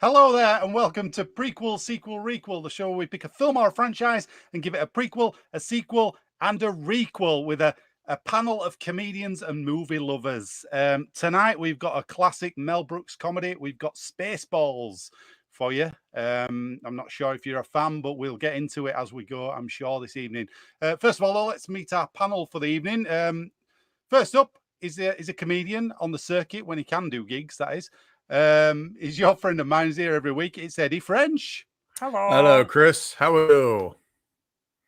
Hello there, and welcome to Prequel, Sequel, Requel, the show where we pick a film or a franchise and give it a prequel, a sequel, and a requel with a panel of comedians and movie lovers. Tonight, we've got a classic Mel Brooks comedy. We've got Spaceballs for you. I'm not sure if you're a fan, but we'll get into it as we go, I'm sure, this evening. First of all, let's meet our panel for the evening. First up is a comedian on the circuit when he can do gigs, that is. He's your friend of mine. He's here every week. It's Eddie French. Hello, Chris. How are you?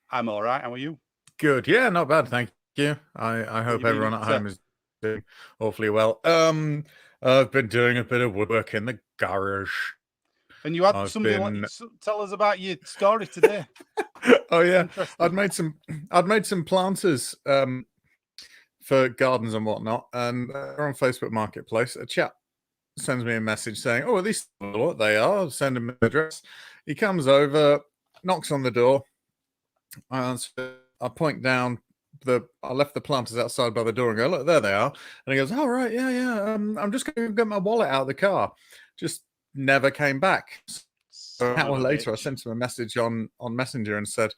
I'm all right. How are you? Good. Yeah, not bad. Thank you. I hope everyone at home is doing awfully well. I've been doing a bit of woodwork in the garage. And you had something tell us about your story today. Oh yeah, I'd made some planters for gardens and whatnot, and they're on Facebook Marketplace. A chap sends me a message saying, "Oh, these are what they are." Send him an address. He comes over, knocks on the door. I answer. I point down. I left the planters outside by the door and go, "Look, there they are." And he goes, "Oh, right, yeah. I'm just going to get my wallet out of the car." Just never came back. So an hour later, I sent him a message on Messenger and said,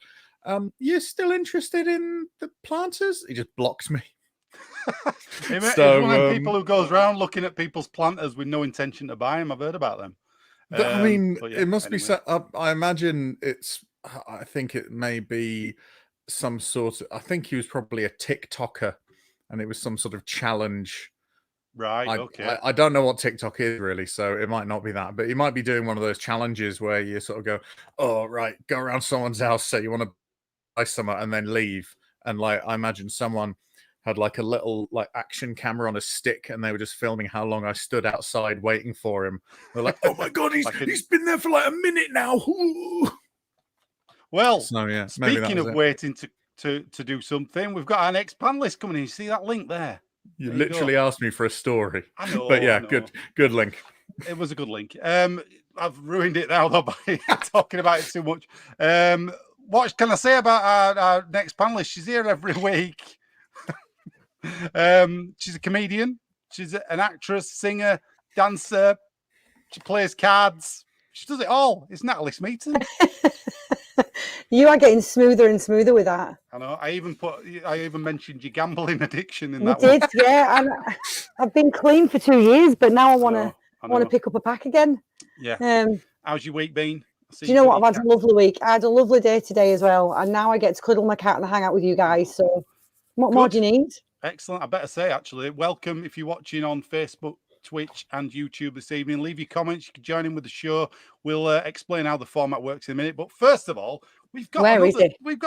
"You still interested in the planters?" He just blocks me. It's one of the people who goes around looking at people's planters with no intention to buy them. I've heard about them. I mean, it must be set up. I imagine I think it may be some sort of. I think he was probably a TikToker, and it was some sort of challenge. Right. Okay. I don't know what TikTok is really, so it might not be that, but he might be doing one of those challenges where you sort of go, "Oh, right, go around someone's house, say you want to buy something, and then leave." And I imagine someone had a little action camera on a stick, and they were just filming how long I stood outside waiting for him. They're like, "Oh my god, he's been there for a minute now." Ooh. Well, so, yeah, speaking of waiting to do something, we've got our next panelist coming in. You see that link there? You literally asked me for a story. I know, but yeah, good link. It was a good link. I've ruined it now though by talking about it too much. What can I say about our next panelist? She's here every week. She's a comedian. She's an actress, singer, dancer. She plays cards. She does it all. It's Natalie Smeaton. You are getting smoother and smoother with that. I know. I even mentioned your gambling addiction in you that. Did, yeah. I've been clean for 2 years, but now I want to pick up a pack again. Yeah. How's your week been? Do you know what? I've had a lovely week. I had a lovely day today as well, and now I get to cuddle my cat and hang out with you guys. So, what more do you need? Excellent. I better say, actually, welcome if you're watching on Facebook, Twitch, and YouTube this evening. Leave your comments. You can join in with the show. We'll explain how the format works in a minute. But first of all, we've got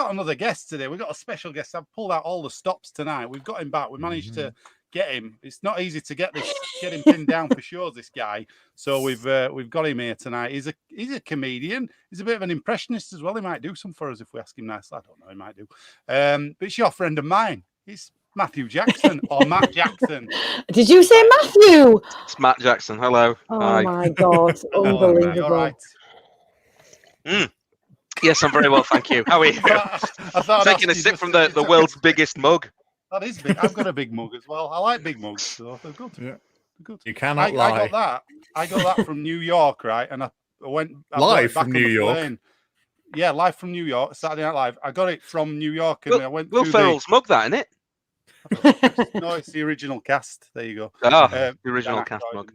another guest today. We've got a special guest. I've pulled out all the stops tonight. We've got him back. We managed to get him. It's not easy to get him pinned down for shows, this guy. So we've got him here tonight. He's a comedian. He's a bit of an impressionist as well. He might do some for us if we ask him nicely. I don't know. He might do. But it's your friend of mine. It's Matthew Jackson or Matt Jackson. Did you say Matthew? It's Matt Jackson. Hello. Oh Hi. My God. Unbelievable. All right. Yes, I'm very well, thank you. How are you? Taking a sip from the world's biggest mug. That is big. I've got a big mug as well. I like big mugs, so they're good. Yeah. They're good. You cannot lie. I got that from New York, right? And I went live from New York. Plane. Yeah, live from New York, Saturday Night Live. I got it from New York, and I went. Will Ferrell's mug, that isn't it? No, it's the original cast. There you go. The original cast mug.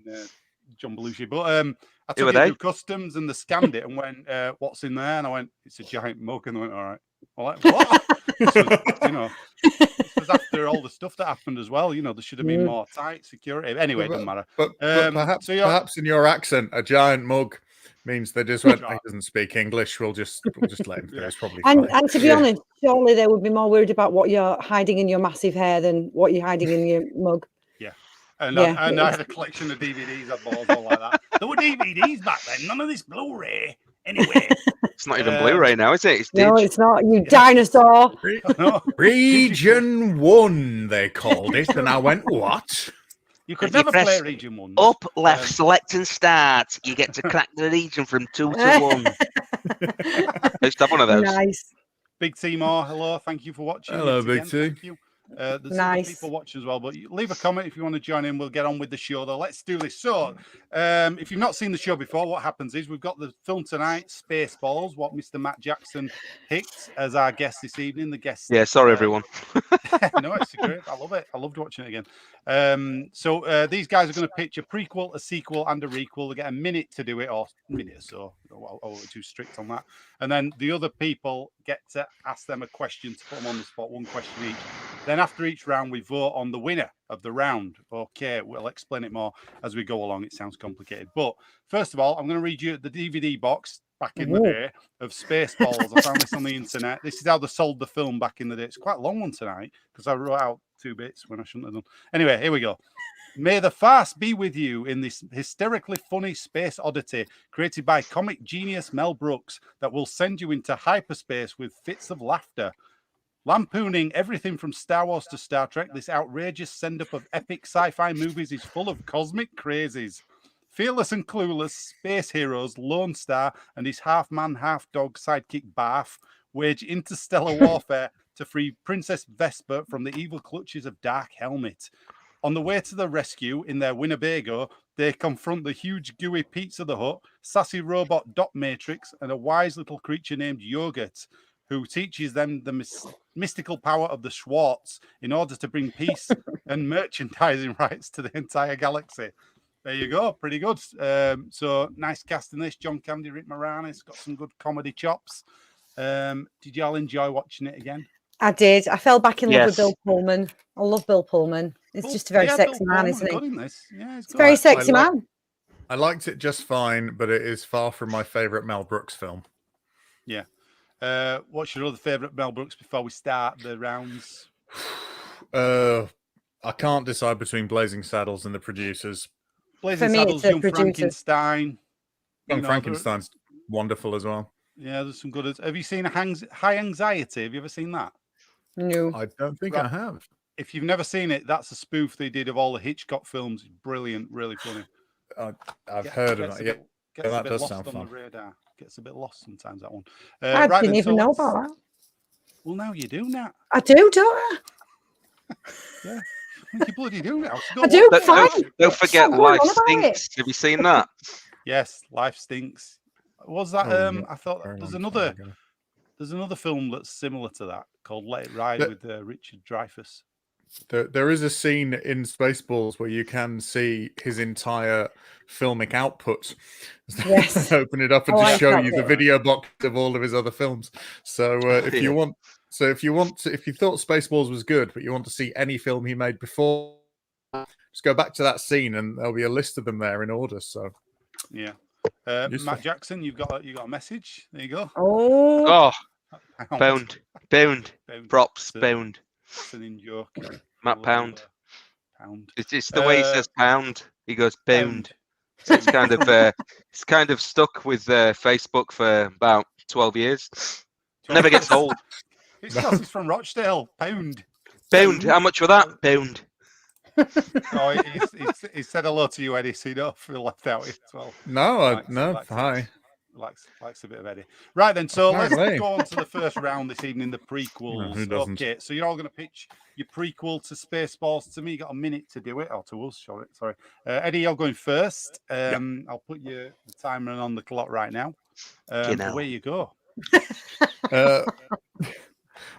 John Belushi. But I took it through customs and they scanned it and went, "What's in there?" And I went, "It's a giant mug." And they went, "All right." Well, like, what? This was after all the stuff that happened as well. There should have been more tight security. Anyway, it doesn't matter. But perhaps in your accent, a giant mug means they just went, "He doesn't speak English. We'll just let him go." It's probably and to be honest, surely they would be more worried about what you're hiding in your massive hair than what you're hiding in your mug. Yeah. And I had a collection of DVDs I bought all like that. There were DVDs back then. None of this Blu-ray. Anyway. It's not even Blu-ray now, is it? No, it's not. You dinosaur. Region 1, they called it. And I went, what? You could never play Region 1. Up, left, select and start. You get to crack the region from 2 to 1. I used to have one of those. Nice. Big T Moore, hello. Thank you for watching. Hello, Big T. Thank you. There's other people watching as well, but leave a comment if you want to join in. We'll get on with the show, though. Let's do this. So, if you've not seen the show before, what happens is we've got the film tonight, Spaceballs, what Mr. Matt Jackson picked as our guest this evening. The guest. Yeah, sorry, everyone. No, it's great. I love it. I loved watching it again. So these guys are going to pitch a prequel, a sequel, and a requel. They get a minute to do it, or a minute or so. I won't be too strict on that. And then the other people get to ask them a question to put them on the spot, one question each. Then after each round, we vote on the winner of the round. Okay, we'll explain it more as we go along. It sounds complicated. But first of all, I'm going to read you the DVD box back in the day of Spaceballs. I found this on the internet. This is how they sold the film back in the day. It's quite a long one tonight because I wrote out 2 bits when I shouldn't have done. Anyway, here we go. May the farce be with you in this hysterically funny space oddity created by comic genius Mel Brooks that will send you into hyperspace with fits of laughter. Lampooning everything from Star Wars to Star Trek, this outrageous send-up of epic sci-fi movies is full of cosmic crazies. Fearless and clueless space heroes Lone Star and his half-man, half-dog sidekick Barf wage interstellar warfare to free Princess Vesper from the evil clutches of Dark Helmet. On the way to the rescue in their Winnebago, they confront the huge gooey Pizza the Hut, sassy robot Dot Matrix, and a wise little creature named Yogurt, who teaches them the mystical power of the Schwartz in order to bring peace and merchandising rights to the entire galaxy. There you go. Pretty good. So nice cast in this. John Candy, Rick Moranis, got some good comedy chops. Did you all enjoy watching it again? I did. I fell back in love with Bill Pullman. I love Bill Pullman. It's just a very sexy man, isn't he? Yeah, it's a very sexy man. I liked it just fine, but it is far from my favourite Mel Brooks film. Yeah. What's your other favourite Mel Brooks before we start the rounds? I can't decide between Blazing Saddles and The Producers. Blazing Saddles, Young Frankenstein. Young Frankenstein's wonderful as well. Yeah, there's some good. Have you seen High Anxiety? Have you ever seen that? No. I don't think I have. If you've never seen it, that's a spoof they did of all the Hitchcock films. It's brilliant, really funny. I've heard of it. Yeah, that does sound fun. The radar. Gets a bit lost sometimes, that one. I didn't even know about that. Well, now you do, Nat. I do, don't I? Yeah. You bloody do now. So I do, don't forget Life Stinks. Have you seen that? Yes, Life Stinks. Was that I thought there's another film that's similar to that called Let It Ride with Richard Dreyfuss. There is a scene in Spaceballs where you can see his entire filmic output. Yes. Open it up and just show you the video box of all of his other films. So if you thought Spaceballs was good, but you want to see any film he made before, just go back to that scene and there'll be a list of them there in order. So yeah. Matt Jackson, you got a message. There you go. Oh, bound. Props, bound. It's an in joke. Matt Pound. Pound. It's the way he says pound. He goes bound. So it's kind of stuck with Facebook for about 12 years. Never gets old. It's because he's from Rochdale. Pound. How much was that? Pound. Oh, he said hello to you, Eddie. So you don't feel left out as well. No, hi. Likes a bit of Eddie. Right then, so let's go on to the first round this evening, the prequels. Okay, so you're all going to pitch your prequel to Spaceballs to me. You got a minute to do it, or to us, sorry. Eddie, you're going first. I'll put the timer on the clock right now. Away you go.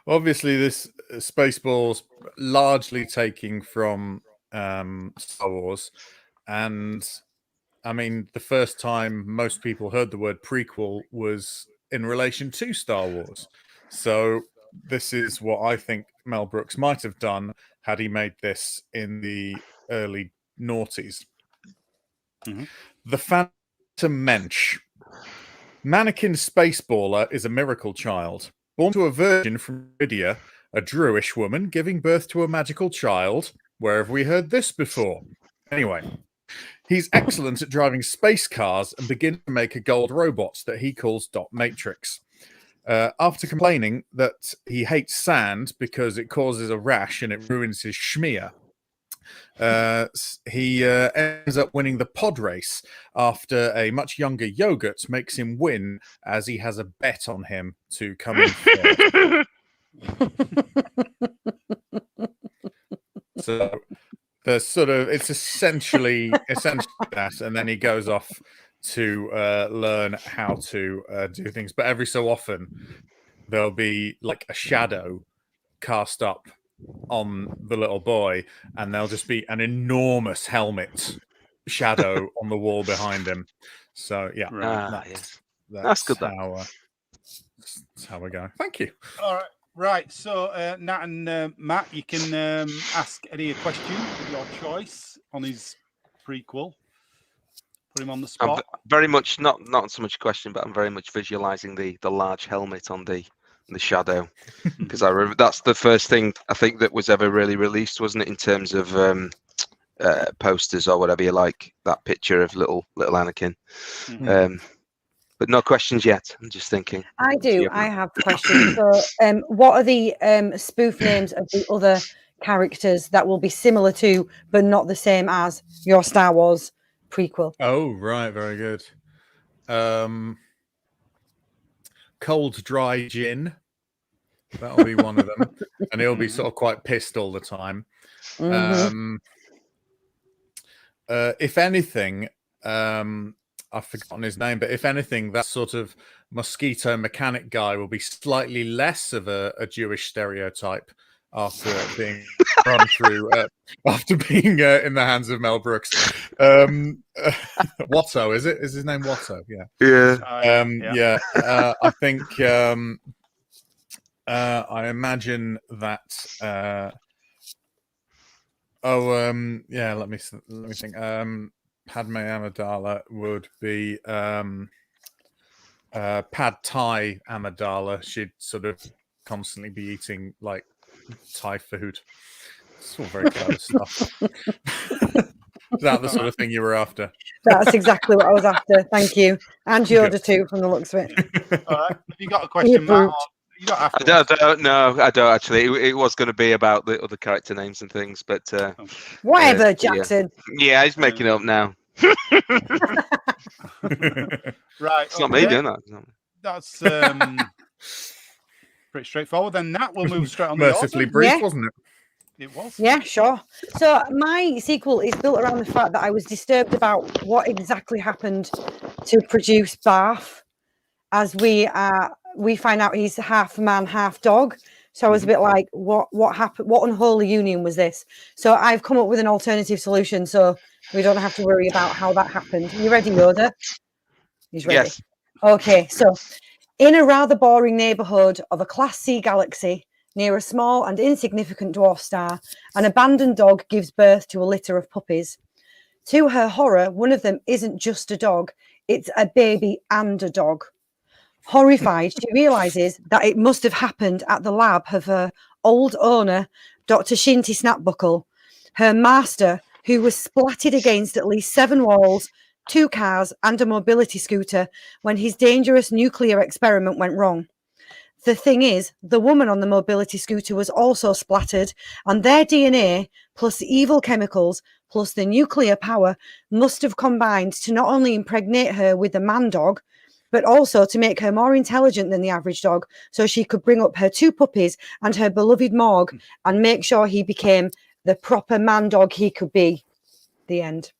Obviously, this Spaceballs largely taking from Star Wars, and I mean, the first time most people heard the word prequel was in relation to Star Wars. So this is what I think Mel Brooks might have done had he made this in the early noughties. Mm-hmm. The Phantom Mensch. Mannequin Spaceballer is a miracle child. Born to a virgin from Lydia, a Druish woman giving birth to a magical child. Where have we heard this before? Anyway. He's excellent at driving space cars and begins to make a gold robot that he calls Dot Matrix. After complaining that he hates sand because it causes a rash and it ruins his schmear, he ends up winning the pod race after a much younger Yogurt makes him win as he has a bet on him to come in third. So there's sort of it's essentially that, and then he goes off to learn how to do things. But every so often there'll be like a shadow cast up on the little boy, and there'll just be an enormous helmet shadow on the wall behind him. So yeah, that's good. That's how we're going. Thank you. All right. Right, so Nat and Matt, you can ask Eddie a question of your choice on his prequel. Put him on the spot. I'm very much not so much a question, but I'm very much visualizing the large helmet on the shadow, because I remember that's the first thing I think that was ever really released, wasn't it, in terms of posters or whatever you like, that picture of little Anakin. But no questions yet. I'm just thinking. I do. I have questions. So, what are the spoof names of the other characters that will be similar to, but not the same as your Star Wars prequel? Oh, right. Very good. Cold Dry Gin. That'll be one of them. And he'll be sort of quite pissed all the time. If anything, I've forgotten his name, but if anything, that sort of mosquito mechanic guy will be slightly less of a Jewish stereotype after being run through, after being in the hands of Mel Brooks. Watto, is it? Is his name Watto? Yeah. I think I imagine that. Let me think. Padme Amidala would be Pad Thai Amidala. She'd sort of constantly be eating like Thai food. It's all very clever stuff. Is that the sort of thing you were after? That's exactly what I was after. Thank you. And Yoda too, from the looks of it. All right. Have you got a question, Matt? You don't have to. I don't actually. It was going to be about the other character names and things, but whatever, Jackson. Yeah, he's making it up now. Right. It's not me doing that. That's pretty straightforward. Then Nat, we'll move straight on. Mercifully brief, wasn't it? It was. Yeah, sure. So my sequel is built around the fact that I was disturbed about what exactly happened to produce Barf, as we find out he's half man, half dog. So I was a bit like, what happened? What unholy union was this? So I've come up with an alternative solution, so we don't have to worry about how that happened. You ready, Yoda? He's ready. Yes. Okay, so in a rather boring neighborhood of a Class C galaxy, near a small and insignificant dwarf star, an abandoned dog gives birth to a litter of puppies. To her horror, one of them isn't just a dog, it's a baby and a dog. Horrified, she realizes that it must have happened at the lab of her old owner, Dr. Shinty Snapbuckle, her master, who was splatted against at least 7 walls, 2 cars, and a mobility scooter when his dangerous nuclear experiment went wrong. The thing is, the woman on the mobility scooter was also splattered, and their DNA, plus the evil chemicals, plus the nuclear power, must have combined to not only impregnate her with the man dog, but also to make her more intelligent than the average dog, so she could bring up her 2 puppies and her beloved Morg and make sure he became the proper man dog he could be. The end.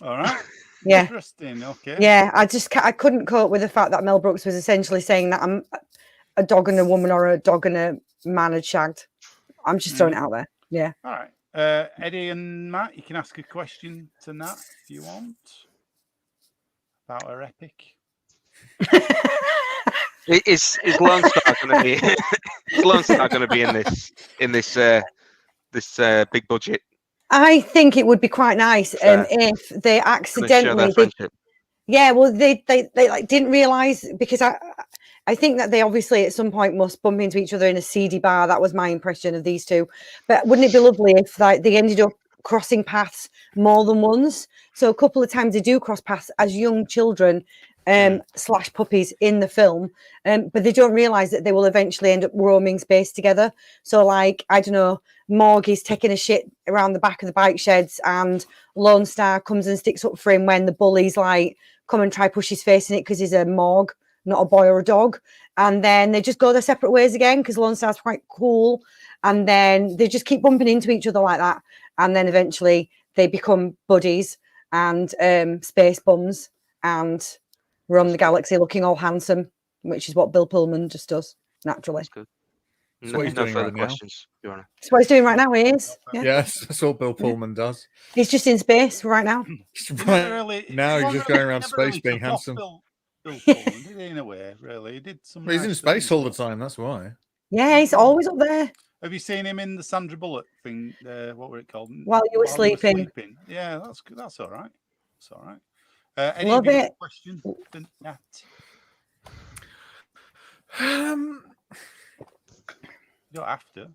All right. Yeah. Interesting. Okay. Yeah, I couldn't cope with the fact that Mel Brooks was essentially saying that I'm a dog and a woman or a dog and a man had shagged. I'm just throwing it out there. Yeah. All right. Eddie and Matt, you can ask a question to Nat if you want about her epic. Is Lone Star going to be? Is Lone Star going to be in this big budget? I think it would be quite nice if they accidentally. They like didn't realize, because I think that they obviously at some point must bump into each other in a seedy bar. That was my impression of these two. But wouldn't it be lovely if they ended up crossing paths more than once? So a couple of times they do cross paths as young children / puppies in the film, but they don't realize that they will eventually end up roaming space together. So like, I don't know, Morg is taking a shit around the back of the bike sheds and Lone Star comes and sticks up for him when the bullies like come and try push his face in it because he's a Morg, not a boy or a dog. and then they just go their separate ways again because Lone Star's quite cool, and then they just keep bumping into each other like that, and then eventually they become buddies and space bums and run the galaxy looking all handsome, which is what Bill Pullman just does naturally. That's good. That's what he's No doing further right now. questions, Your Honor. That's what he's doing right now. He is. Yeah. Yes, that's all Bill Pullman does. He's just in space right now. Now he's just going around space being handsome. Bill Pullman, did he, in a way, really? He did some. Well, he's in nice space things, all the but- time. That's why. Yeah, he's always up there. Have you seen him in the Sandra Bullock thing? What were it called? While you were sleeping. Yeah, that's good. That's all right. That's all right. Any Love of you it. question? Nat? You don't have to.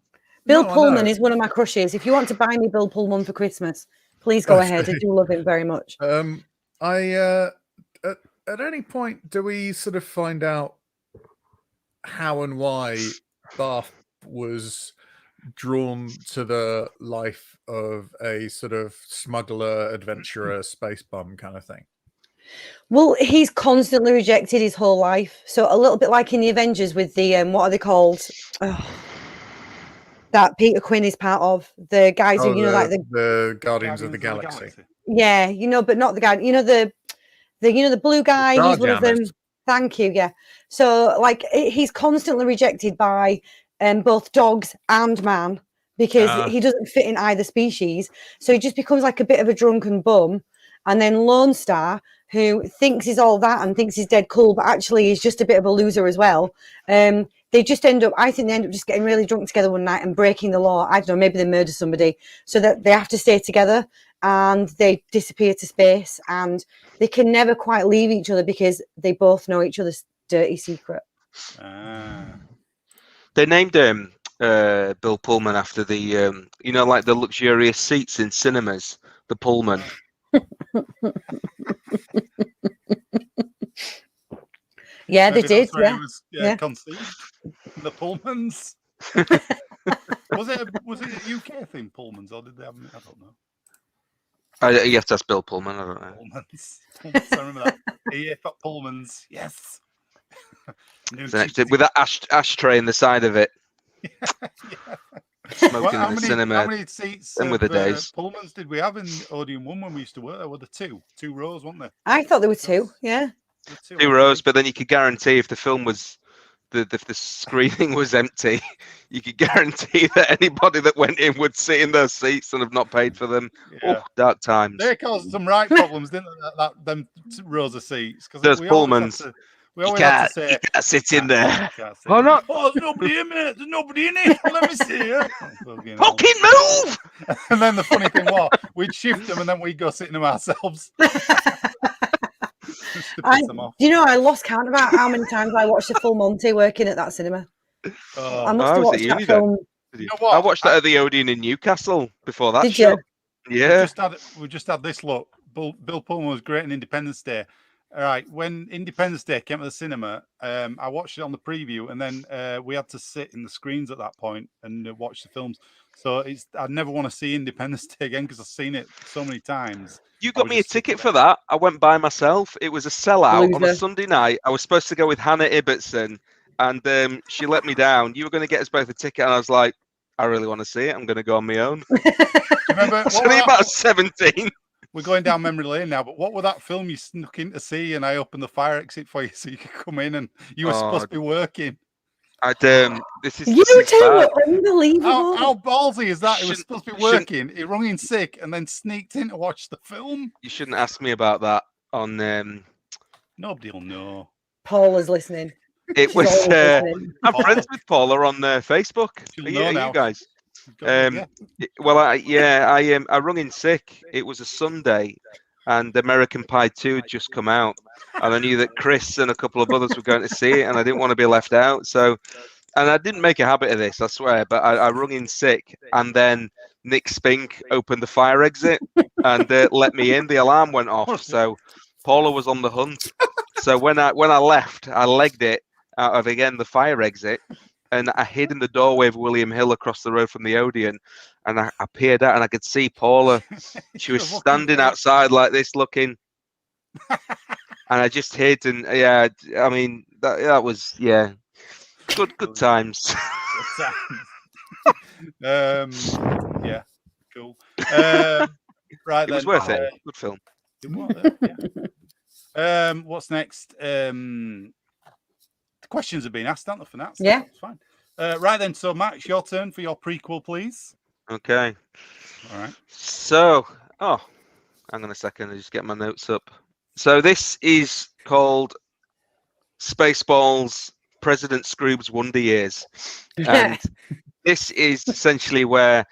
Bill No, I Pullman know. is one of my crushes. If you want to buy me Bill Pullman for Christmas, please go ahead. I do love him very much. At any point do we sort of find out how and why Barth was drawn to the life of a sort of smuggler, adventurer, space bum kind of thing? Well, he's constantly rejected his whole life. So a little bit like in the Avengers with the what are they called? Oh, that Peter Quinn is part of. The guys who like the Guardians of the Galaxy. Yeah, but not the guy. The blue guy. He's one of them. Starjammers. Thank you. Yeah. So like he's constantly rejected by both dogs and man because he doesn't fit in either species. So he just becomes like a bit of a drunken bum. And then Lone Star, who thinks he's all that and thinks he's dead cool, but actually he's just a bit of a loser as well. They just end up just getting really drunk together one night and breaking the law. I don't know, maybe they murder somebody so that they have to stay together and they disappear to space and they can never quite leave each other because they both know each other's dirty secret. They named Bill Pullman after the like the luxurious seats in cinemas, the Pullman. Yeah, Maybe they did. that's where Yeah. he was, Yeah. conceived. The Pullmans. was it a UK thing, Pullmans, or did they have? I don't know. You have to ask Bill Pullman. I don't know. Pullmans. I remember that. Yeah, Pullmans. Yes. With that ashtray in the side of it, Yeah. smoking in the cinema. How many seats and with the days. Pullmans did we have in Odeon 1 when we used to work there? Were there two rows, weren't there? I thought there were two. Yeah. Two rows, but then you could guarantee if the film was if the screening was empty, you could guarantee that anybody that went in would sit in those seats and have not paid for them. Yeah. Oh, dark times. They caused some right problems, didn't they? Them rows of seats. Those Pullmans. We You always had can't, to say, you can't sit in there. can't sit Oh, in no. there. Oh, there's nobody in there. There's nobody in it. Let me see it. Fucking move! And then the funny thing was, we'd shift them and then we'd go sit in them ourselves. Just to piss them off. Do you know, I lost count about how many times I watched the full Monty working at that cinema. Oh, I must I have was at watched uni that then. film. you know what? I watched that at the Odeon in Newcastle before that Did show. you? Yeah. We just had this look. Bill Pullman was great in Independence Day. All right, when Independence Day came to the cinema, I watched it on the preview, and then we had to sit in the screens at that point and watch the films. So I'd never want to see Independence Day again because I've seen it so many times. You I got would me a just sit ticket there. for that. I went by myself. It was a sellout on a Loser. Sunday night. I was supposed to go with Hannah Ibbotson, and she let me down. You were going to get us both a ticket, and I was like, I really want to see it. I'm going to go on my own. Do you remember? I was only about 17. We're going down memory lane now, but what was that film you snuck in to see and I opened the fire exit for you so you could come in and you were supposed to be working? This is You this is two bad. were unbelievable. How ballsy is that? He was Shouldn't- supposed to be shouldn't- working. He rung in sick and then sneaked in to watch the film. You shouldn't ask me about that. On Nobody will know. Paul is listening. it She's was. always listening. I'm friends with Paula on Facebook. She'll Are know you now. guys? Yeah. I rung in sick. It was a Sunday, and American Pie 2 had just come out, and I knew that Chris and a couple of others were going to see it, and I didn't want to be left out. So, and I didn't make a habit of this, I swear, but I rung in sick, and then Nick Spink opened the fire exit and let me in. The alarm went off, so Paula was on the hunt. So when I left, I legged it out of again the fire exit. And I hid in the doorway of William Hill across the road from the Odeon. And I peered out and I could see Paula. She was standing outside like this looking. And I just hid. And yeah, I mean, that was, yeah. Good times. Yeah, cool. Right, It was then. worth it. Good film. It was, yeah. What's next? The questions have been asked, aren't they, for that? So Yeah. that's fine. Right then. So, Max, your turn for your prequel, please. Okay. All right. So, hang on a second. I just get my notes up. So this is called Spaceballs President Scroob's Wonder Years. And this is essentially where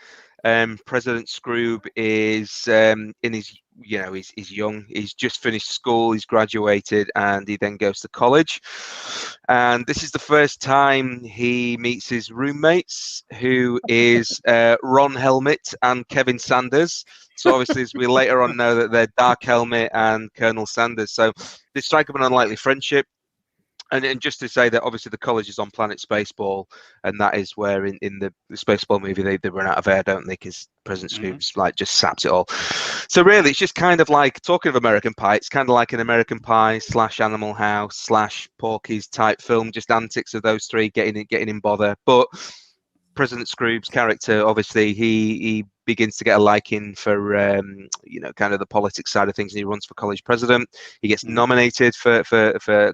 President Scroob is in his, he's young, he's just finished school, he's graduated, and he then goes to college. And this is the first time he meets his roommates, who is Ron Helmet and Kevin Sanders. So obviously, as we later on know that they're Dark Helmet and Colonel Sanders. So they strike up an unlikely friendship. And just to say that obviously the college is on planet Spaceball, and that is where in the Spaceball movie they run out of air, don't they? Because President Scroob's like just saps it all. So really, it's just kind of like, talking of American Pie, it's kind of like an American Pie / Animal House / Porky's type film. Just antics of those three getting in bother. But President Scroob's character, obviously, he begins to get a liking for kind of the politics side of things, and he runs for college president. He gets nominated for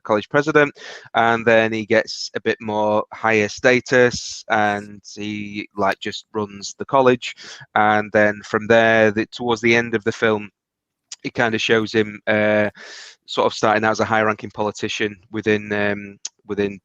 college president, and then he gets a bit more higher status, and he just runs the college. And then from there, towards the end of the film, it kind of shows him sort of starting out as a high-ranking politician within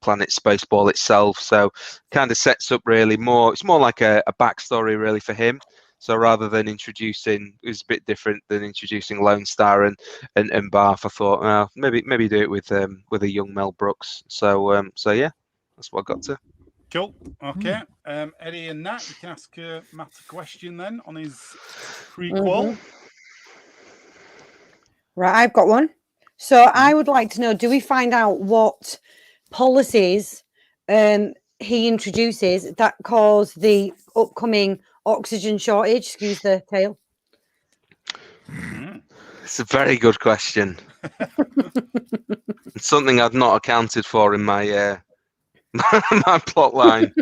Planet Spaceball itself. So kind of sets up really more. It's more like a backstory really for him. So rather than introducing, it was a bit different than introducing Lone Star and Barf. I thought, well, maybe do it with a young Mel Brooks. So yeah, that's what I got to. Cool. Okay. Eddie and Nat, you can ask Matt a question then on his prequel. Right, I've got one. So I would like to know, do we find out what policies he introduces that cause the upcoming oxygen shortage? Excuse the tale. It's a very good question. It's something I've not accounted for in my my plot line.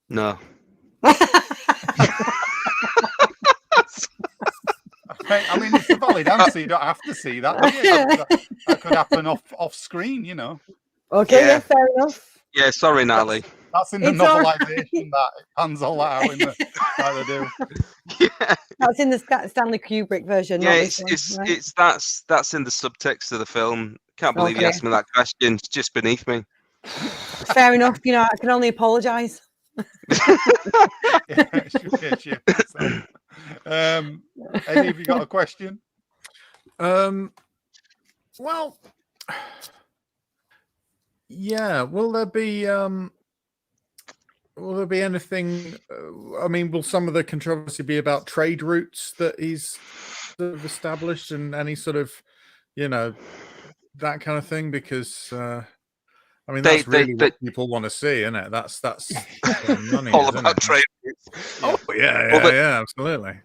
No. I mean, it's a valid answer. You don't have to see that. That could happen off screen, Okay, yeah, fair enough. Yeah, sorry, Natalie. That's in the novelization. That it pans all that out in the like they do. Yeah, that's in the Stanley Kubrick version. Yeah, it's that's in the subtext of the film. Can't believe you asked me that question. It's just beneath me. Fair enough. I can only apologise. Eddie, have you got a question? Well, yeah. Will there be anything? I mean, will some of the controversy be about trade routes that he's sort of established, and any sort of, that kind of thing? Because I mean, that's really what people want to see, isn't it? That's money, all about trade routes. Oh yeah, absolutely.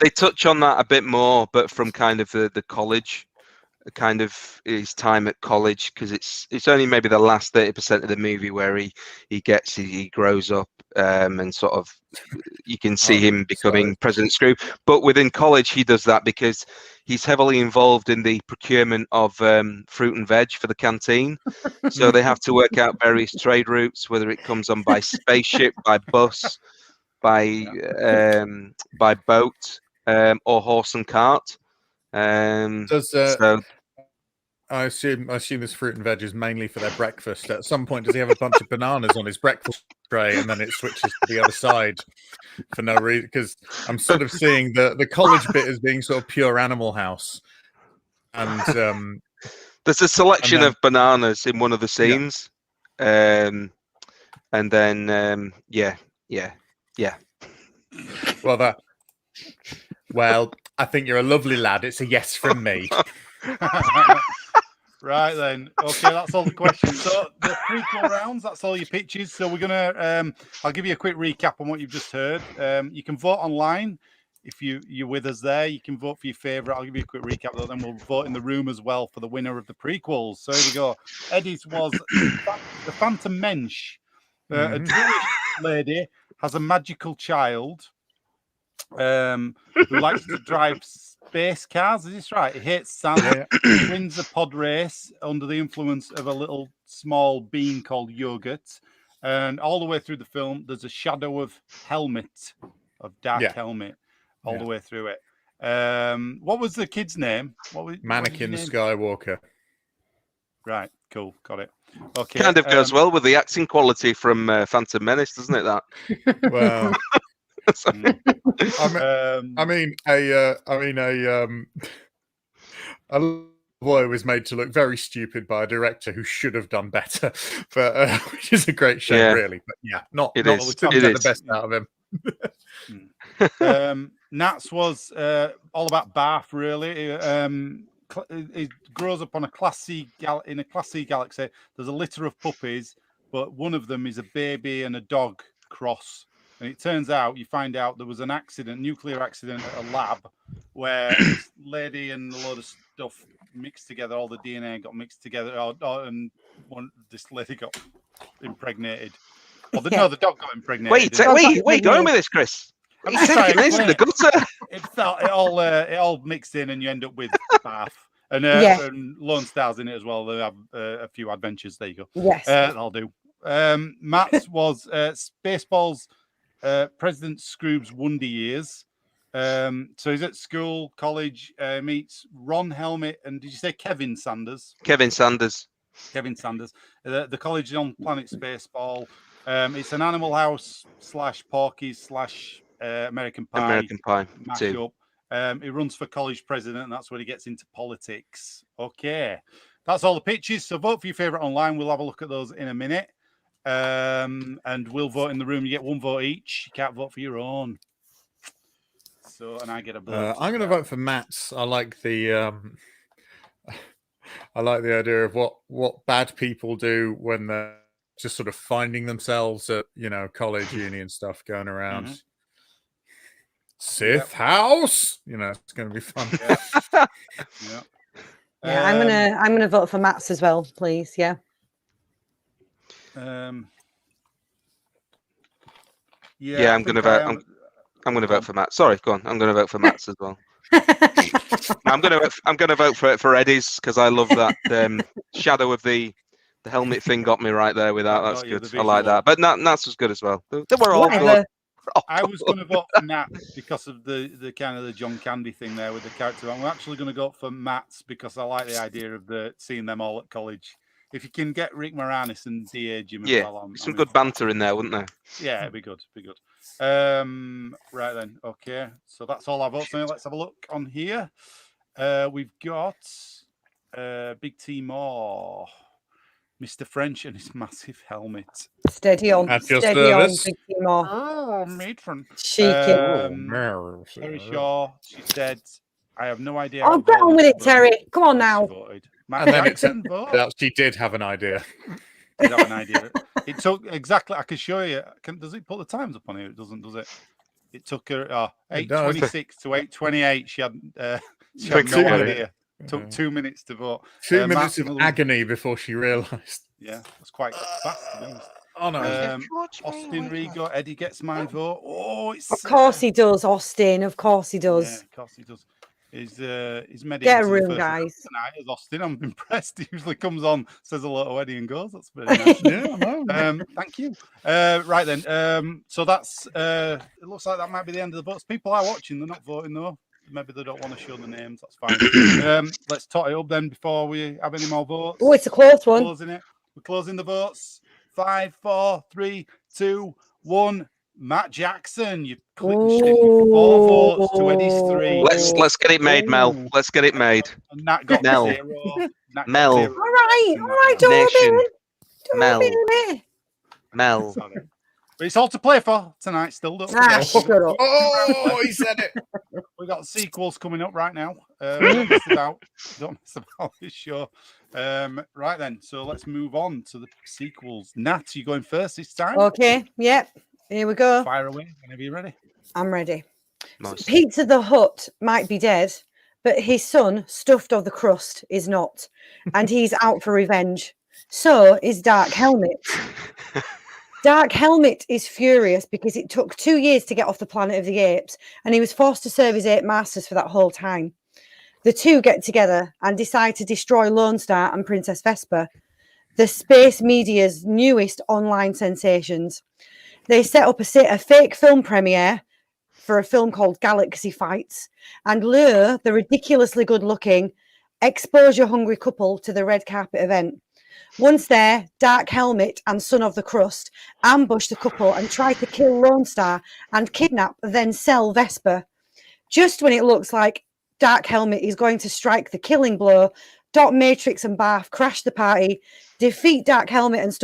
They touch on that a bit more, but from kind of the college, kind of his time at college, because it's only maybe the last 30% of the movie where he grows up, and sort of you can see him becoming President Scroob. But within college, he does that because he's heavily involved in the procurement of fruit and veg for the canteen. So they have to work out various trade routes, whether it comes on by spaceship, by bus, by boat, or horse and cart. I assume this fruit and veg is mainly for their breakfast. At some point, does he have a bunch of bananas on his breakfast tray, and then it switches to the other side for no reason? Because I'm sort of seeing the college bit as being sort of pure Animal House, and there's a selection of bananas in one of the scenes, and then yeah. Well, I think you're a lovely lad. It's a yes from me. Right then. Okay, that's all the questions. So the prequel rounds, that's all your pitches. So we're gonna I'll give you a quick recap on what you've just heard. You can vote online. if you're with us there, you can vote for your favourite. I'll give you a quick recap, though, then we'll vote in the room as well for the winner of the prequels. So here we go. Eddie's was the Phantom Mensch. A Jewish lady has a magical child who likes to drive space cars. Is this right? He hates sand, wins a pod race under the influence of a little small bean called yogurt. And all the way through the film, there's a shadow of dark helmet, all the way through it. What was the kid's name? Mannequin Skywalker. Right, cool, got it. Okay, kind of goes well with the acting quality from Phantom Menace, doesn't it? That well, a boy was made to look very stupid by a director who should have done better, but which is a great shame, really. But not get the best out of him. Nats was all about Bath, really. It grows up on a Class C galaxy. There's a litter of puppies, but one of them is a baby and a dog cross. And it turns out, you find out there was an nuclear accident at a lab, where this lady and a load of stuff mixed together, all the DNA got mixed together, and this lady got impregnated. No, the dog got impregnated. Wait, where are you going with this, Chris? He's taking this in the gutter. It all mixed in, and you end up with Bath. And Lone Star's in it as well. They have a few adventures. There you go. Yes. That'll do. Matt's was Spaceballs, President Scrooge's Wonder Years. So he's at school, college, meets Ron Helmet, and did you say Kevin Sanders? Kevin Sanders. The college is on planet Spaceball. It's an Animal House / Porky's / American Pie mashup. He runs for college president, and that's where he gets into politics. Okay, that's all the pitches. So vote for your favourite online. We'll have a look at those in a minute. And we'll vote in the room. You get one vote each. You can't vote for your own. So, and I get a vote. I'm going to vote for Matt's. I like the idea of what bad people do when they're just sort of finding themselves at college, uni, and stuff, going around. Sith house, it's going to be fun. I'm gonna vote for Matt's as well, please. Yeah. I'm going to vote. I'm going to vote for Matt. Sorry, go on. I'm going to vote for Matt's as well. I'm going to vote for Eddie's, because I love that shadow of the helmet thing got me right there with that. That's good. I like that. But Nat's was good as well. They were all good. I was going to vote for Nat because of the kind of the John Candy thing there with the character. I'm actually going to go for Matt's because I like the idea of seeing them all at college. If you can get Rick Moranis and de-age him as well. Some good banter in there, wouldn't there? Yeah, it'd be good. Right then. Okay. So that's all our votes. So let's have a look on here. We've got Big T Moore, Mr. French and his massive helmet. Steady on. At your Steady service. on, Big T Moore. Oh, matron. Cheeky. Terry Shaw, she said, I have no idea. Oh, get on with it, Terry. Come on now. And then she did have an idea. Did have an idea. It took exactly. I can show you. Does it put the times up on here? It doesn't, does it? It took her 8:26 to 8:28. She had no idea. It took 2 minutes to vote. 2 minutes of agony before she realised. Yeah, that's quite fast, to be honest. Oh no! Austin Rigo, Eddie gets my vote. Oh, it's of course he does, Austin. Of course he does. Yeah, of course he does. He's made it get a room, guys. Tonight is Austin. I'm impressed. He usually comes on, says hello to Eddie, and goes. That's very nice. Yeah, no. Thank you. Right then. So that's. It looks like that might be the end of the votes. People are watching. They're not voting though. Maybe they don't want to show the names. That's fine. Let's tot it up then before we have any more votes. Oh, it's a close one. We're closing the votes. 5, 4, 3, 2, 1. Matt Jackson, you clicked 4 votes to Eddie's 3. Let's get it made, Mel. Let's get it made. And Nat got Mel. 0. Mel. All right. Don't Mel. me. Mel. Sorry. But it's all to play for tonight still. Don't forget. Shut up. Oh, he said it. We got sequels coming up right now. Don't miss about this show. Right then, so let's move on to the sequels. Nat, you going first this time? Okay. Yep. Here we go. Fire away whenever you're ready. I'm ready. Nice. Pizza the Hut might be dead, but his son, Stuffed of the Crust, is not. And he's out for revenge. So is Dark Helmet. Dark Helmet is furious because it took 2 years to get off the planet of the apes, and he was forced to serve his 8 masters for that whole time. The two get together and decide to destroy Lone Star and Princess Vespa, the space media's newest online sensations. They set up a fake film premiere for a film called Galaxy Fights and lure the ridiculously good-looking, exposure-hungry couple to the red carpet event. Once there, Dark Helmet and Son of the Crust ambush the couple and try to kill Lone Star and kidnap, then sell Vespa. Just when it looks like Dark Helmet is going to strike the killing blow, Dot Matrix and Barf crash the party, defeat Dark Helmet and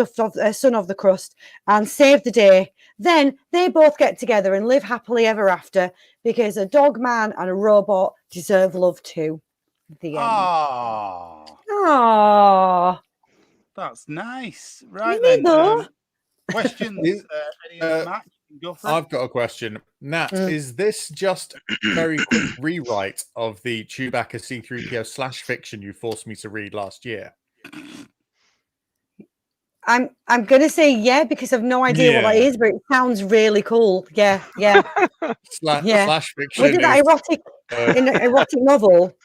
Son of the Crust, and save the day. Then they both get together and live happily ever after because a dog man and a robot deserve love too. The end. Aww. That's nice. Right There you then. go. Questions? Any of Matt? Go for it. I've got a question. Nat, is this just a very quick rewrite of the Chewbacca C-3PO / fiction you forced me to read last year? I'm gonna say yeah because I've no idea what that is, but it sounds really cool. Yeah. Slash fiction. Was it that erotic novel?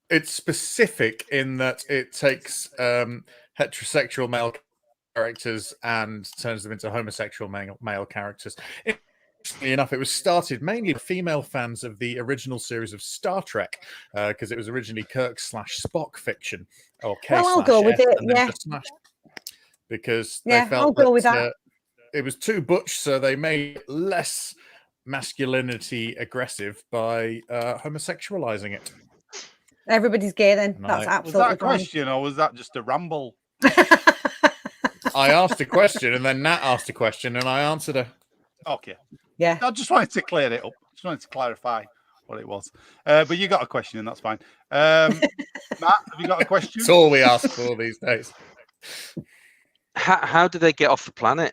It's specific in that it takes heterosexual male characters and turns them into homosexual male characters. Interestingly enough, it was started mainly by female fans of the original series of Star Trek because it was originally Kirk / Spock fiction, or K/S, Well, I'll go with it. and then Yeah. just slash, because Yeah, they felt I'll go with that. It was too butch, so they made it less masculinity aggressive by homosexualizing it. Everybody's gay then. No. That's Was absolutely that a fine. question or was that just a ramble? I asked a question, and then Nat asked a question, and I answered her. Okay. Yeah. I just wanted to clear it up. Just wanted to clarify what it was. But you got a question, and that's fine. Matt, have you got a question? That's all we ask for these days. How do they get off the planet?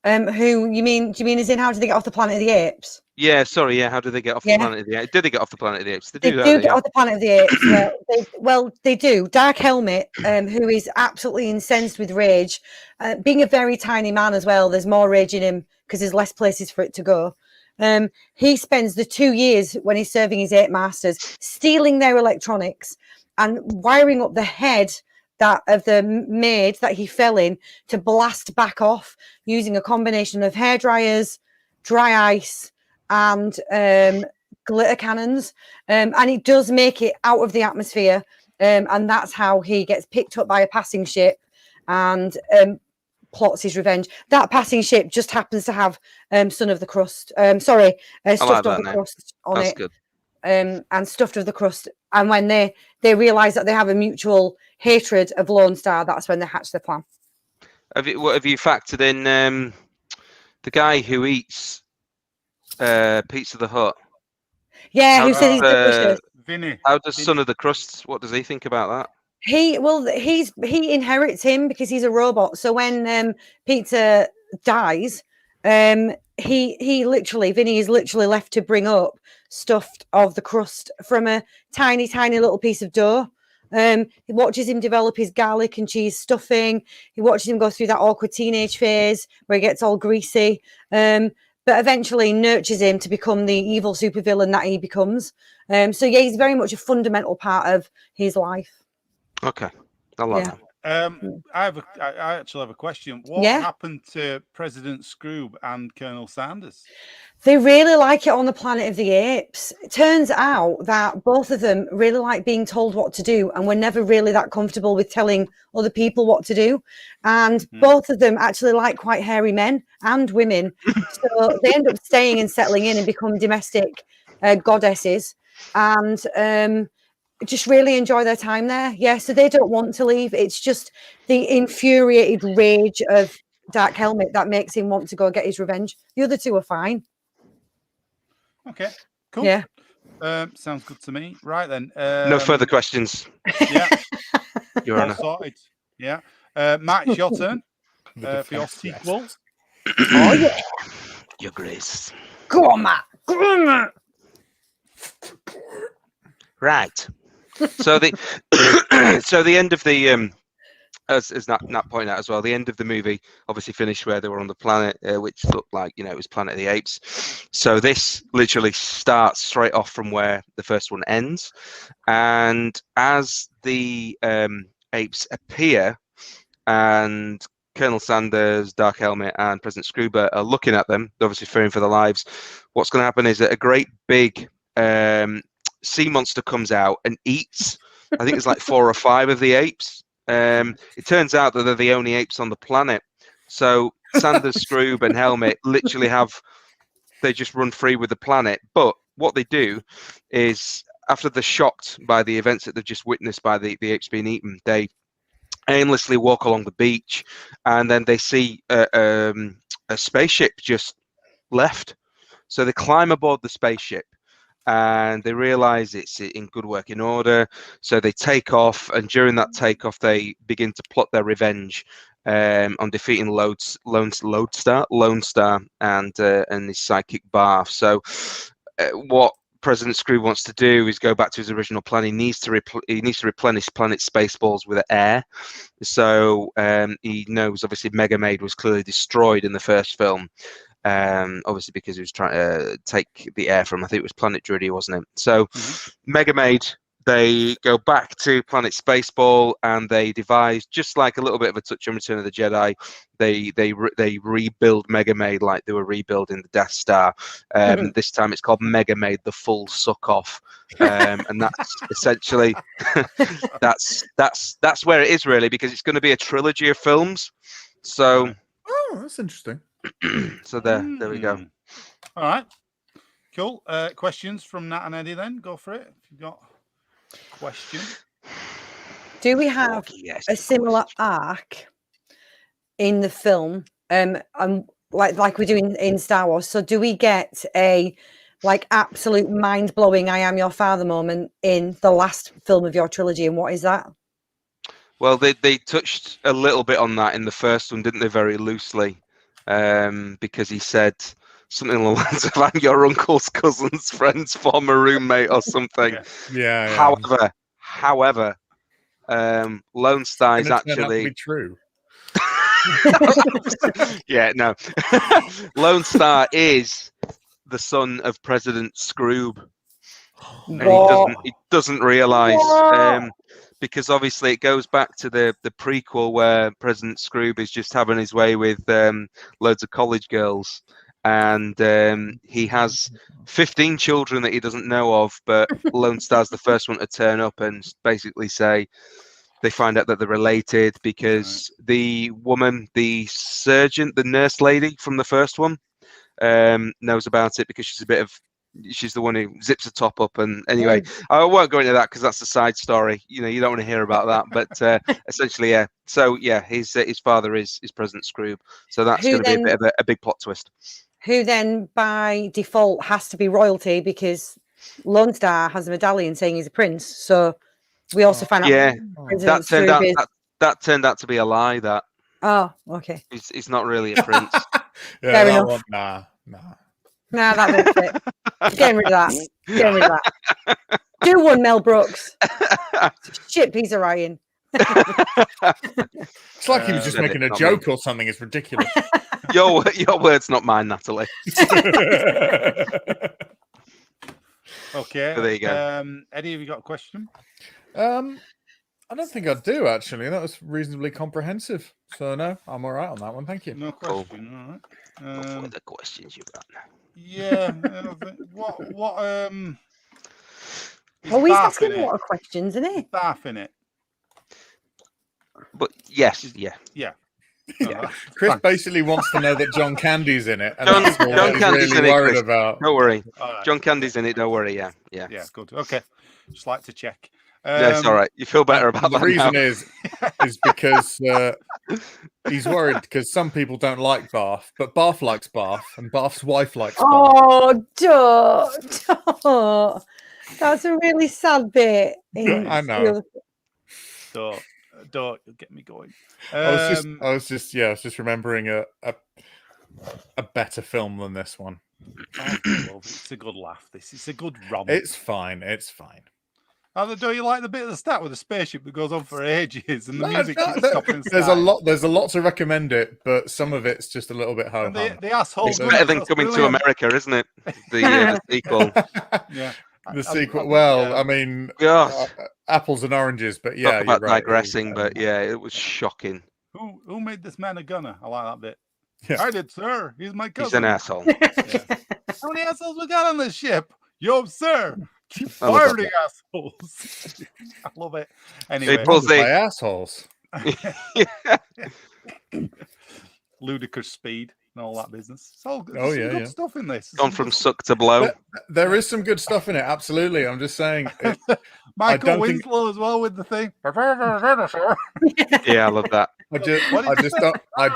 Who you mean? Do you mean as in how do they get off the planet of the apes? Yeah, sorry. Yeah, how do they get off the Yeah. planet of the apes? Did they get off the planet of the apes? They do, do don't get off the planet of the apes. Well, they do. Dark Helmet, who is absolutely incensed with rage, being a very tiny man as well. There's more rage in him because there's less places for it to go. He spends the 2 years when he's serving his 8 masters stealing their electronics and wiring up the head of the maid that he fell in to blast back off using a combination of hair dryers, dry ice, and glitter cannons. And it does make it out of the atmosphere. And that's how he gets picked up by a passing ship and plots his revenge. That passing ship just happens to have Son of the Crust. Stuffed of the Crust on That's it. good. And Stuffed of the Crust. And when they realise that they have a mutual hatred of Lone Star, that's when they hatch their plan. Have you factored in the guy who eats Pizza the Hut? Yeah, How who said he's does, delicious. Vinny. How does Son of the Crust? What does he think about that? He inherits him because he's a robot. So when Pizza dies, Vinny is literally left to bring up Stuffed of the Crust from a tiny, tiny little piece of dough. He watches him develop his garlic and cheese stuffing. He watches him go through that awkward teenage phase where he gets all greasy. But eventually nurtures him to become the evil supervillain that he becomes. So yeah, he's very much a fundamental part of his life. Okay, I like that. I actually have a question. What happened to President Scroob and Colonel Sanders? They really like it on the planet of the apes. It turns out that both of them really like being told what to do and were never really that comfortable with telling other people what to do. And both of them actually like quite hairy men and women. So they end up staying and settling in and become domestic goddesses and just really enjoy their time there. Yeah, so they don't want to leave. It's just the infuriated rage of Dark Helmet that makes him want to go get his revenge. The other two are fine. Okay, cool. Yeah. Sounds good to me. Right then. No further questions. Yeah. Your All Honor. sorted. Yeah. Matt, it's your turn for your sequel. Oh, yeah. Your Grace. Go on, Matt. Go on, Matt. Right. So the so the end of the as Nat pointed out as well, the end of the movie obviously finished where they were on the planet, which looked like, you know, it was Planet of the Apes. So this literally starts straight off from where the first one ends, and as the apes appear, and Colonel Sanders, Dark Helmet, and President Scroober are looking at them, obviously fearing for their lives. What's going to happen is that a great big sea monster comes out and eats, I think it's like 4 or 5 of the apes. It turns out that they're the only apes on the planet. So Sanders, Scroob, and Helmet literally they just run free with the planet. But what they do is, after they're shocked by the events that they've just witnessed by the apes being eaten, they aimlessly walk along the beach, and then they see a spaceship just left. So they climb aboard the spaceship, and they realize it's in good working order. So they take off, and during that takeoff, they begin to plot their revenge on defeating Lone Star and his psychic Barf. So what President Screw wants to do is go back to his original plan. He needs to replenish planet Spaceballs with air. So he knows, obviously, Mega Maid was clearly destroyed in the first film. Obviously because he was trying to take the air from, I think it was Planet Druidy, wasn't it? So Mega Maid, they go back to Planet Spaceball, and they devise, just like a little bit of a touch on Return of the Jedi, they rebuild Mega Maid like they were rebuilding the Death Star. This time it's called Mega Maid the Full Suck Off, and that's essentially that's where it is, really, because it's going to be a trilogy of films. So that's interesting. So there we go. All right, cool. Questions from Nat and Eddie then? Go for it. If you've got a question. Do we have a similar arc in the film? Like we do in Star Wars. So do we get a absolute mind-blowing I am your father moment in the last film of your trilogy, and what is that? Well, they touched a little bit on that in the first one, didn't they, very loosely? Because he said something along the lines of, "I'm your uncle's cousin's friend's former roommate," or something. Yeah. However, Lone Star is actually true. Yeah, no. Lone Star is the son of President Scroob, and he doesn't realize. Because obviously it goes back to the prequel where President Scroob is just having his way with loads of college girls, and he has 15 children that he doesn't know of, but Lone Star's the first one to turn up and basically say, they find out that they're related because the woman, the surgeon, the nurse lady from the first one, knows about it because she's the one who zips the top up. And anyway, I won't go into that because that's a side story. You know, you don't want to hear about that. But essentially, yeah. So yeah, his father is President Scroob. So that's going to be a bit of a big plot twist. Who then, by default, has to be royalty because Lone Star has a medallion saying he's a prince. So we also find out. Yeah, that turned out to be a lie. That. Oh, okay. He's not really a prince. Fair enough. Nah. Nah, that makes it. Getting rid of that. Do one, Mel Brooks. Shit piece of writing. It's like he was just making a joke or something. It's ridiculous. Your words, not mine, Natalie. Okay. So there you go. Eddie, have you got a question? I don't think I do, actually. That was reasonably comprehensive. So no, I'm all right on that one. Thank you. No question. All right. What are the questions you got? Yeah. What? Well, he's asking a lot of questions, isn't he? Barf in it. But yes, yeah. Chris basically wants to know that John Candy's in it. And John Candy's really in it, worried Chris. about. Don't worry. Right. John Candy's in it. Don't worry. Yeah. Yeah, good. Okay. Just like to check. Yeah, it's all right. You feel better about the that reason now. is because he's worried because some people don't like Barf, but Barf likes Barf, and Barf's wife likes Barf. Oh, that's a really sad bit. I know. Don't get me going. I was just remembering a better film than this one. Oh, it's a good laugh. It's a good romp. It's fine. It's fine. Don't you like the bit of the start with the spaceship that goes on for ages and the No, music no, keeps stopping? and There's a starting? lot. There's a lot to recommend it, but some of it's just a little bit ho And hum. the asshole. It's better than Coming to America, isn't it? The sequel. Yeah. The sequel. Well, I mean, Yes. apples and oranges, but yeah, Talk about you're right. digressing, but yeah, it was shocking. Who made this man a gunner? I like that bit. Yeah. I did, sir. He's my cousin. He's an asshole. Yeah. How many assholes we got on this ship? Yo, sir. Keep I love firing, assholes. I love it. Anyway, pulls By assholes. ludicrous speed and all that business. It's all good. Oh, Some yeah, good yeah. stuff in this. Gone from suck to blow. There is some good stuff in it. Absolutely. I'm just saying. Michael don't think- Winslow as well with the thing. Yeah, I love that. I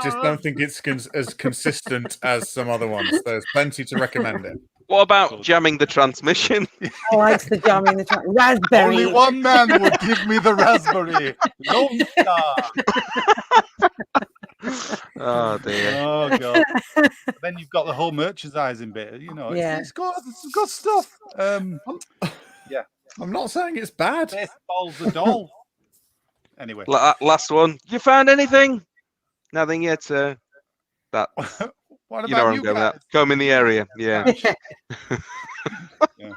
just don't think it's as consistent as some other ones. There's plenty to recommend it. What about jamming the transmission? I like the jamming the raspberry. Only one man would give me the raspberry. Lone Star. Oh dear. Oh god. Then you've got the whole merchandising bit. You know, it's good stuff. Yeah. I'm not saying it's bad. Spaceballs the doll. Anyway. Last one. You found anything? Nothing yet, sir. That. What You know where about I'm going with guys? that. Come in the area. Yeah. Yeah.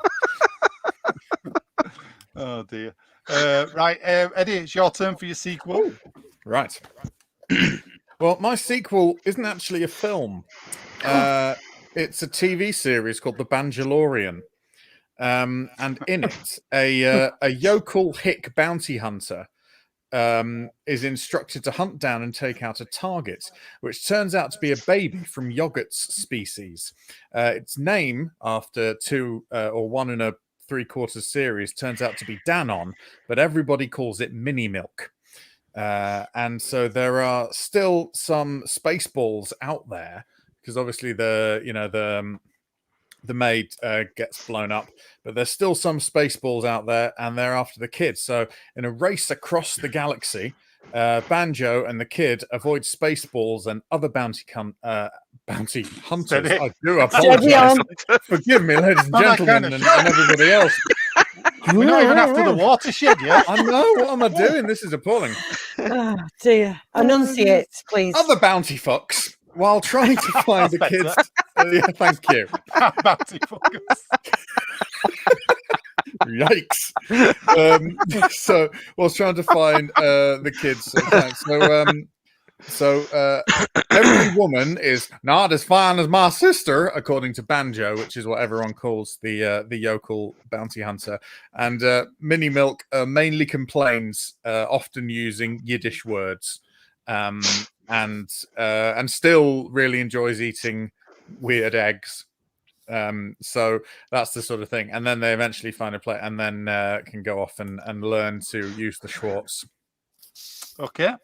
Oh dear. Right, Eddie, it's your turn for your sequel. Right. Well, my sequel isn't actually a film. It's a TV series called The Banjalorian. And in it, a yokel hick bounty hunter is instructed to hunt down and take out a target, which turns out to be a baby from Yogurt's species. Its name, after 2 or 1 3/4 series, turns out to be Danon, but everybody calls it Mini Milk. And so there are still some Spaceballs out there, because obviously the maid gets blown up, but there's still some Spaceballs out there, and they're after the kid. So in a race across the galaxy, Banjo and the kid avoid Spaceballs and other bounty hunters. I do apologize. Forgive me, ladies and gentlemen, and everybody else. We're not even after the watershed yet. I know. What am I doing? This is appalling. Oh dear. Enunciate, please. Other bounty fucks, while trying to find the kids. Yeah, thank you. Bounty fuckers. Yikes. So, whilst trying to find the kids. So every woman is not as fine as my sister, according to Banjo, which is what everyone calls the yokel bounty hunter. And Mini Milk mainly complains, often using Yiddish words, and still really enjoys eating weird eggs. So that's the sort of thing. And then they eventually find a place, and then can go off and learn to use the Schwartz. Okay.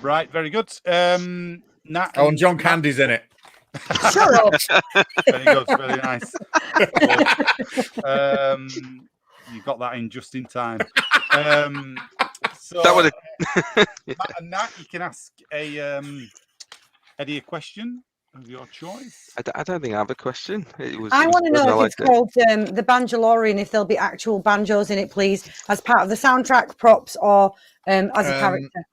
Right, very good. Nat and John Candy's in it. Shut up. Very good, very nice. You got that in just in time. So That would Matt and Nat, you can ask Eddie a question of your choice. I don't think I have a question. I want to know if it's called The Banjalorian, if there'll be actual banjos in it, please, as part of the soundtrack, props, or as a character.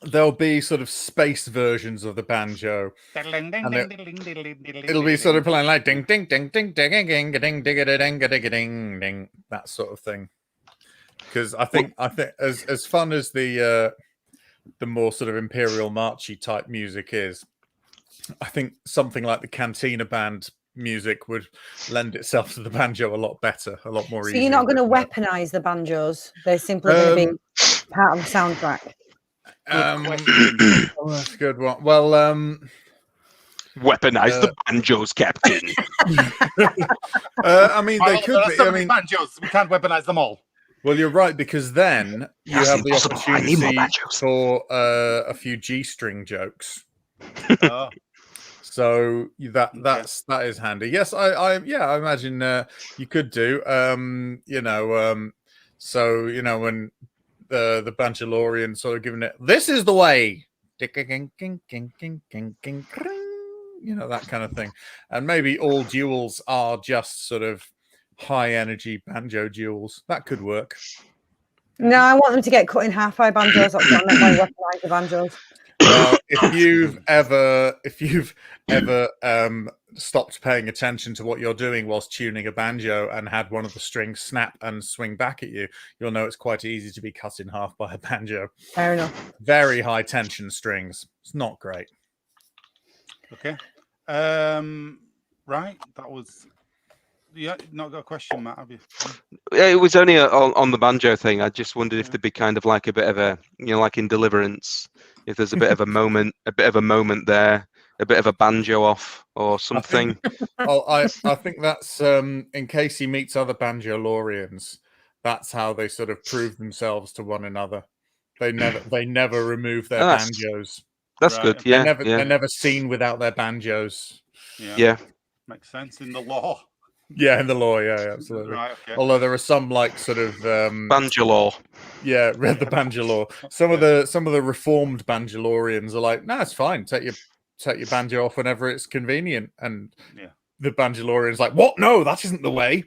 There'll be sort of space versions of the banjo. It'll be sort of playing like ding ding ding ding ding ding ding ding ding ding ding ding, that sort of thing. Because I think as fun as the more sort of imperial marchy type music is, I think something like the Cantina Band music would lend itself to the banjo a lot better, a lot more easy. So you're not going to weaponize the banjos; they're simply going to be part of the soundtrack. That's a good one. Well, weaponize the banjos, Captain. I mean, they could be. I mean, banjos. We can't weaponize them all. Well, you're right, because then you have the opportunity banjos. for a few G-string jokes. Oh. So that is handy. Yes, I imagine you could do. So when the Banjalorian sort of giving it, this is the way. that kind of thing. And maybe all duels are just sort of high energy banjo duels. That could work. No, I want them to get cut in half by banjos. That's what I meant by weaponized the banjos. Well, if you've ever stopped paying attention to what you're doing whilst tuning a banjo and had one of the strings snap and swing back at you, you'll know it's quite easy to be cut in half by a banjo. Fair enough. Very high tension strings. It's not great. Okay. Right. That was. Yeah, not got a question, Matt, have you? It was only on the banjo thing. I just wondered if there'd be kind of like a bit of a, like in Deliverance, if there's a bit of a moment there, a bit of a banjo off or something. I think that's in case he meets other banjolorians. That's how they sort of prove themselves to one another. They never remove their banjos. That's Right. good. Yeah, they're never seen without their banjos. Yeah. Makes sense in the law. Yeah, in the law, yeah, absolutely. Right, okay. Although there are some like sort of banjo law. Yeah, read the banjo law. Some of the reformed banjolorians are like, no, it's fine. Take your banjo off whenever it's convenient. And the banjolorian's like, what? No, that isn't the way.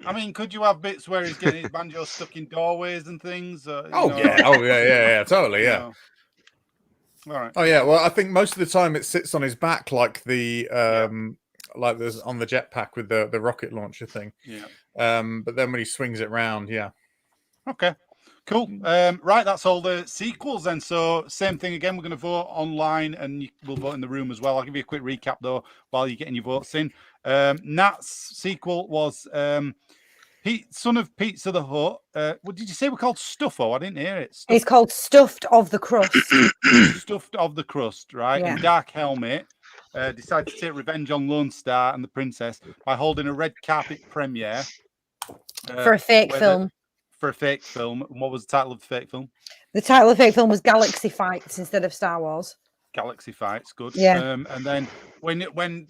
I mean, could you have bits where he's getting his banjo stuck in doorways and things? Yeah, totally, yeah. All right. Oh yeah, well, I think most of the time it sits on his back like the like there's on the jetpack with the rocket launcher thing. Yeah. But then when he swings it round, yeah. Okay. Cool. Right, that's all the sequels then. So same thing again. We're going to vote online, and we'll vote in the room as well. I'll give you a quick recap though while you're getting your votes in. Nat's sequel was Son of Pizza the Hut. What did you say? We're called Stuffo. I didn't hear it. It's called Stuffed of the Crust. Stuffed of the Crust, right? Yeah. And Dark Helmet decided to take revenge on Lone Star and the Princess by holding a red carpet premiere for a fake film. For a fake film. And what was the title of the fake film? The title of the fake film was Galaxy Fights instead of Star Wars. Galaxy Fights, good. Yeah. And then when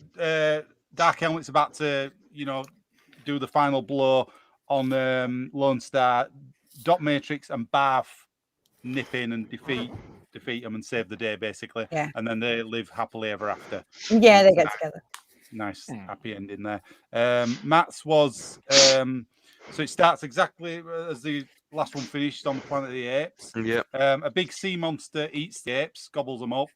Dark Helmet's about to, do the final blow on Lone Star, Dot Matrix and Barf nip in and defeat them and save the day, basically. Yeah. And then they live happily ever after. Yeah, they get together. Nice, happy ending there. Matt's was so it starts exactly as the last one finished on the Planet of the Apes. Yeah. A big sea monster eats the apes, gobbles them up.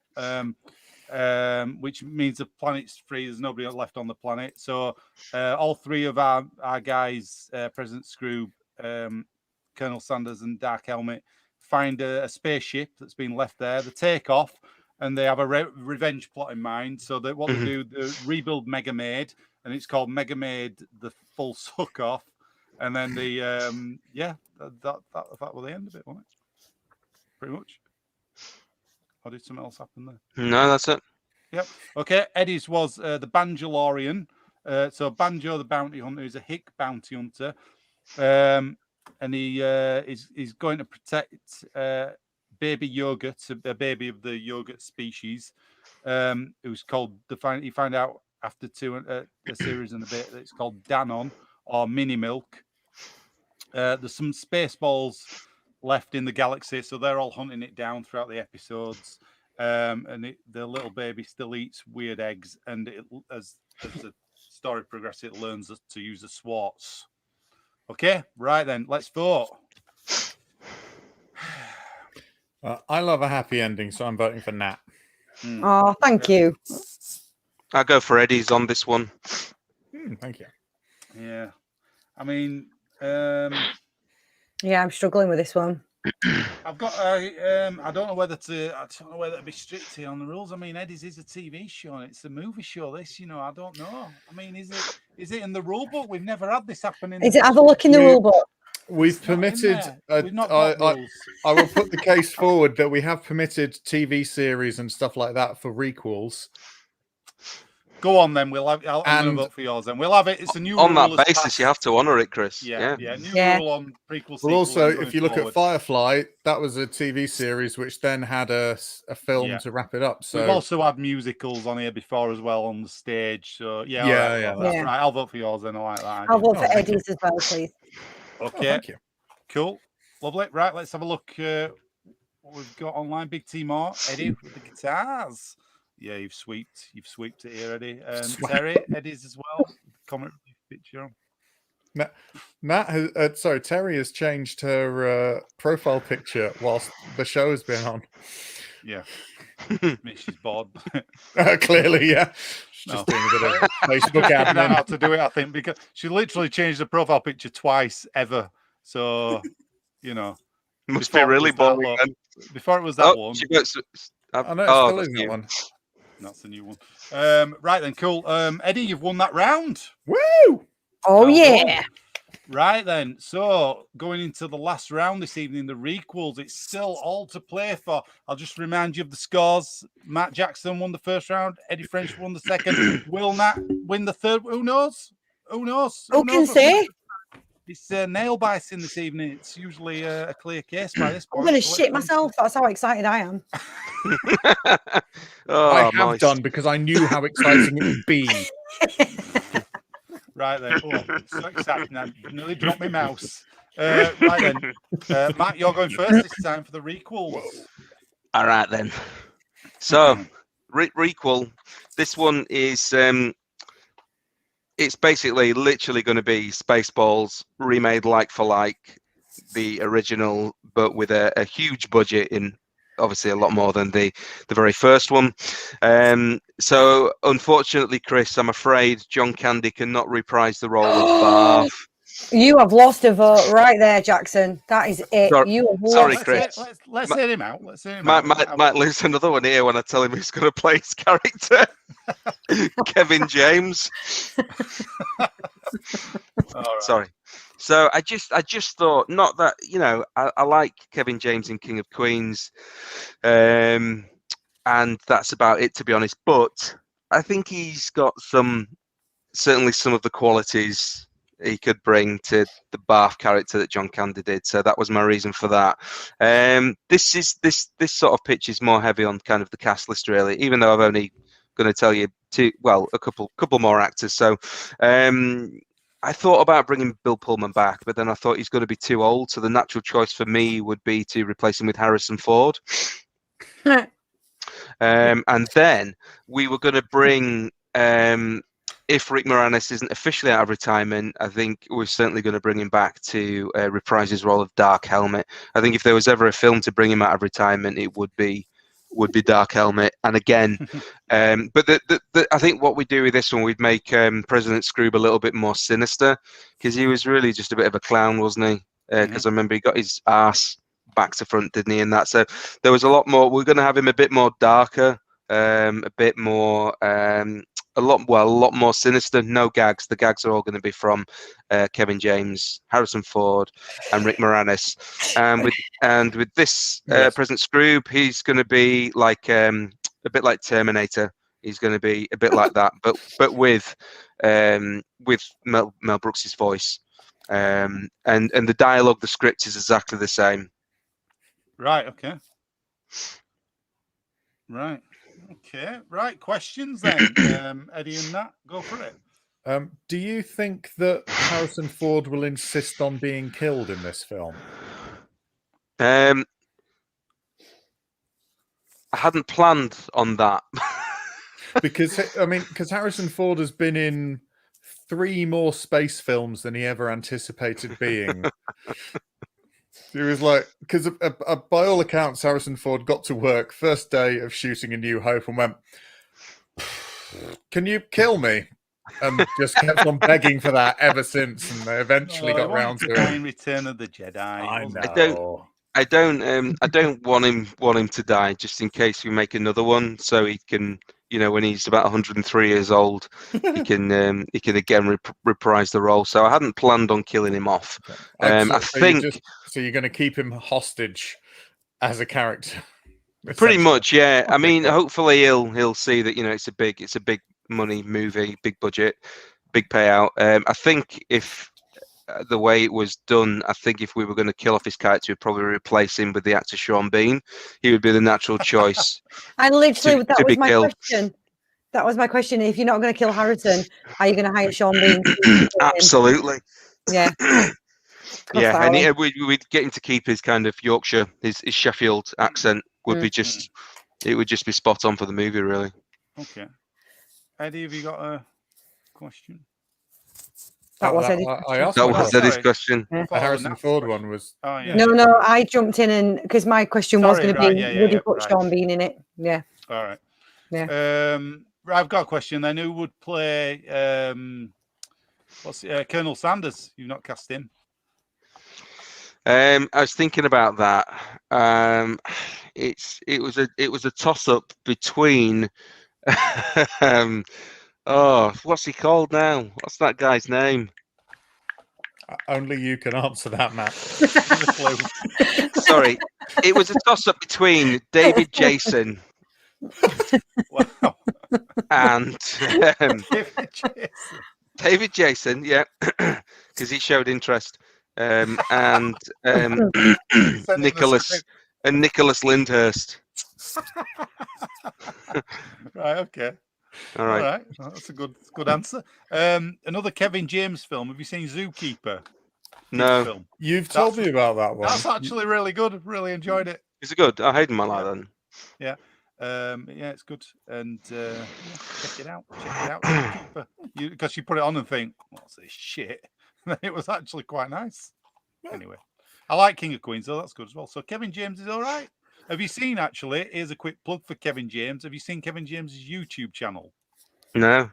Which means the planet's free. There's nobody left on the planet. So all three of our guys, President Scrooge, Colonel Sanders, and Dark Helmet, find a spaceship that's been left there. They take off, and they have a revenge plot in mind. So that what they do, they rebuild Mega Maid, and it's called Mega Maid: The Full Suck Off. And then the that was the end of it, wasn't it? Pretty much. Or did something else happen there? No, that's it. Yep. Okay. Eddie's was the Banjolorian. So Banjo the bounty hunter is a hick bounty hunter, and he is going to protect baby yogurt, a baby of the yogurt species. It was called he found out after a series and a bit that it's called Danon or Mini Milk. There's some Spaceballs left in the galaxy, so they're all hunting it down throughout the episodes. And the little baby still eats weird eggs, and as the story progresses, it learns to use the swarts. Okay, right then, let's vote. I love a happy ending, so I'm voting for Nat. Oh, thank you. I'll go for Eddie's on this one. Thank you. Yeah, I mean, yeah, I'm struggling with this one. I've got. I don't know whether to be strict here on the rules. I mean, Eddie's is a TV show. And it's a movie show. This, I don't know. I mean, is it in the rule book? We've never had this happen. Have a look in the rule book. We've permitted. We've not got rules. I will put the case forward that we have permitted TV series and stuff like that for requels. Go on then. I'm going to vote for yours then. We'll have it. It's a new on rule that basis. You have to honour it, Chris. Yeah. New rule on prequel. Well, also, if you look at Firefly, that was a TV series which then had a film to wrap it up. So we've also had musicals on here before as well on the stage. So yeah, that's right. I'll vote for yours then. I like that. I'll vote for Eddie's as well, please. Okay. Thank you. Cool. Lovely. Right. Let's have a look. What we've got online. Big T More. Eddie with the guitars. Yeah, you've sweeped it here, Eddie. Swept. Terry, Eddie's as well. Comment picture. Terry has changed her profile picture whilst the show has been on. Yeah. She's bored. Clearly, yeah. She's just doing a bit of Facebook Figured out how admin. to do it, I think, because she literally changed the profile picture twice ever. So, Must before be really it was that boring. low- Then. Before it was that one. She goes, I know it's oh, still that's in that you. one. That's the new one. Right then, cool. Eddie, you've won that round. Woo! Oh, Well yeah. done. Right then, so going into the last round this evening, the Requels, it's still all to play for. I'll just remind you of the scores. Matt Jackson won the first round. Eddie French won the second. Will Nat win the third? Who knows? Who knows? Who can say? It's nail biting this evening. It's usually a clear case by this I'm point. going to So shit let's- myself. That's how excited I am. Oh, I have nice. done because I knew how exciting it would be. Right then. Oh, so exciting. I nearly dropped my mouse. Right then. Matt, you're going first this time for the Requels. All right then. So, Requel. This one is it's basically literally going to be Spaceballs remade like for like the original, but with a huge budget in obviously a lot more than the very first one. So unfortunately, Chris, I'm afraid John Candy cannot reprise the role of Barf. You have lost a vote right there, Jackson. That is it. Sorry- You have sorry, lost Chris. it. Let's hear him out. Let's hear him out. Might lose another one here when I tell him who's going to play his character. Kevin James. All right. Sorry. So I just thought, not that, I like Kevin James in King of Queens, and that's about it, to be honest. But I think he's got certainly some of the qualities he could bring to the Barf character that John Candy did. So that was my reason for that. This sort of pitch is more heavy on kind of the cast list, really, even though I've only going to tell you a couple more actors. So I thought about bringing Bill Pullman back, but then I thought he's going to be too old. So the natural choice for me would be to replace him with Harrison Ford. And then we were going to bring, if Rick Moranis isn't officially out of retirement, I think we're certainly going to bring him back to reprise his role of Dark Helmet. I think if there was ever a film to bring him out of retirement, it would be Dark Helmet. And again, but I think what we do with this one, we'd make President Scroob a little bit more sinister, because he was really just a bit of a clown, wasn't he? Because I remember he got his ass back to front, didn't he? And that, so there was a lot more. We're going to have him a bit more darker, a bit more, a lot more sinister. No gags. The gags are all going to be from Kevin James, Harrison Ford, and Rick Moranis. And with this President Scroob, he's going to be like a bit like Terminator. He's going to be a bit like that, but with Mel Brooks's voice, and the dialogue, the script is exactly the same. Right. Okay. Right. Okay. Right. Questions then, Eddie and Nat, go for it. Do you think that Harrison Ford will insist on being killed in this film? I hadn't planned on that. Because Harrison Ford has been in 3 more space films than he ever anticipated being. He was like, because by all accounts, Harrison Ford got to work first day of shooting A New Hope and went, "Can you kill me?" And just kept on begging for that ever since, and they eventually got round to it. In Return of the Jedi. I know. I don't want him to die, just in case we make another one, so he can, when he's about 103 years old, he can again reprise the role. So I hadn't planned on killing him off. I think you're going to keep him hostage as a character. Pretty much, yeah. I mean, hopefully he'll see that it's a big money movie, big budget, big payout. I think if the way it was done, I think if we were going to kill off his character, we'd probably replace him with the actor Sean Bean. He would be the natural choice. And literally, that was my killed. question. That was my question. If you're not going to kill Harrison, are you going to hire Sean Bean? Absolutely. Yeah. Yeah, and we'd get him to keep his kind of Yorkshire, his Sheffield accent would be it would just be spot on for the movie, really. Okay. Eddie, have you got a question? That was Eddie's I question. asked That my was question. Eddie's question. I The thought Harrison Nat's Ford question. one was. Oh, yeah. No, I jumped in and because my question was Sorry, going to be, right, yeah, would yeah, you put right. Sean Bean in it? Yeah. All right. Yeah. I've got a question then. Who would play Colonel Sanders? You've not cast him. I was thinking about that. It was a toss up between what's he called now? What's that guy's name? Only you can answer that, Matt. Sorry, it was a toss up between David Jason Wow. and David Jason. David Jason, yeah, because he showed interest, and Nicholas Lyndhurst. Right. Okay. All right. Well, that's a good answer. Another Kevin James film. Have you seen Zookeeper? No. Film. You've told me about that one. That's actually really good. Really enjoyed it. Is it good? I hate him like that. Yeah. Yeah, it's good. And check it out. Zookeeper. Because you put it on and think, what's this shit? It was actually quite nice. Anyway, I like King of Queens, though. That's good as well. So Kevin James is all right. Have you seen, actually, here's a quick plug for Kevin James. Have you seen Kevin James's YouTube channel? No.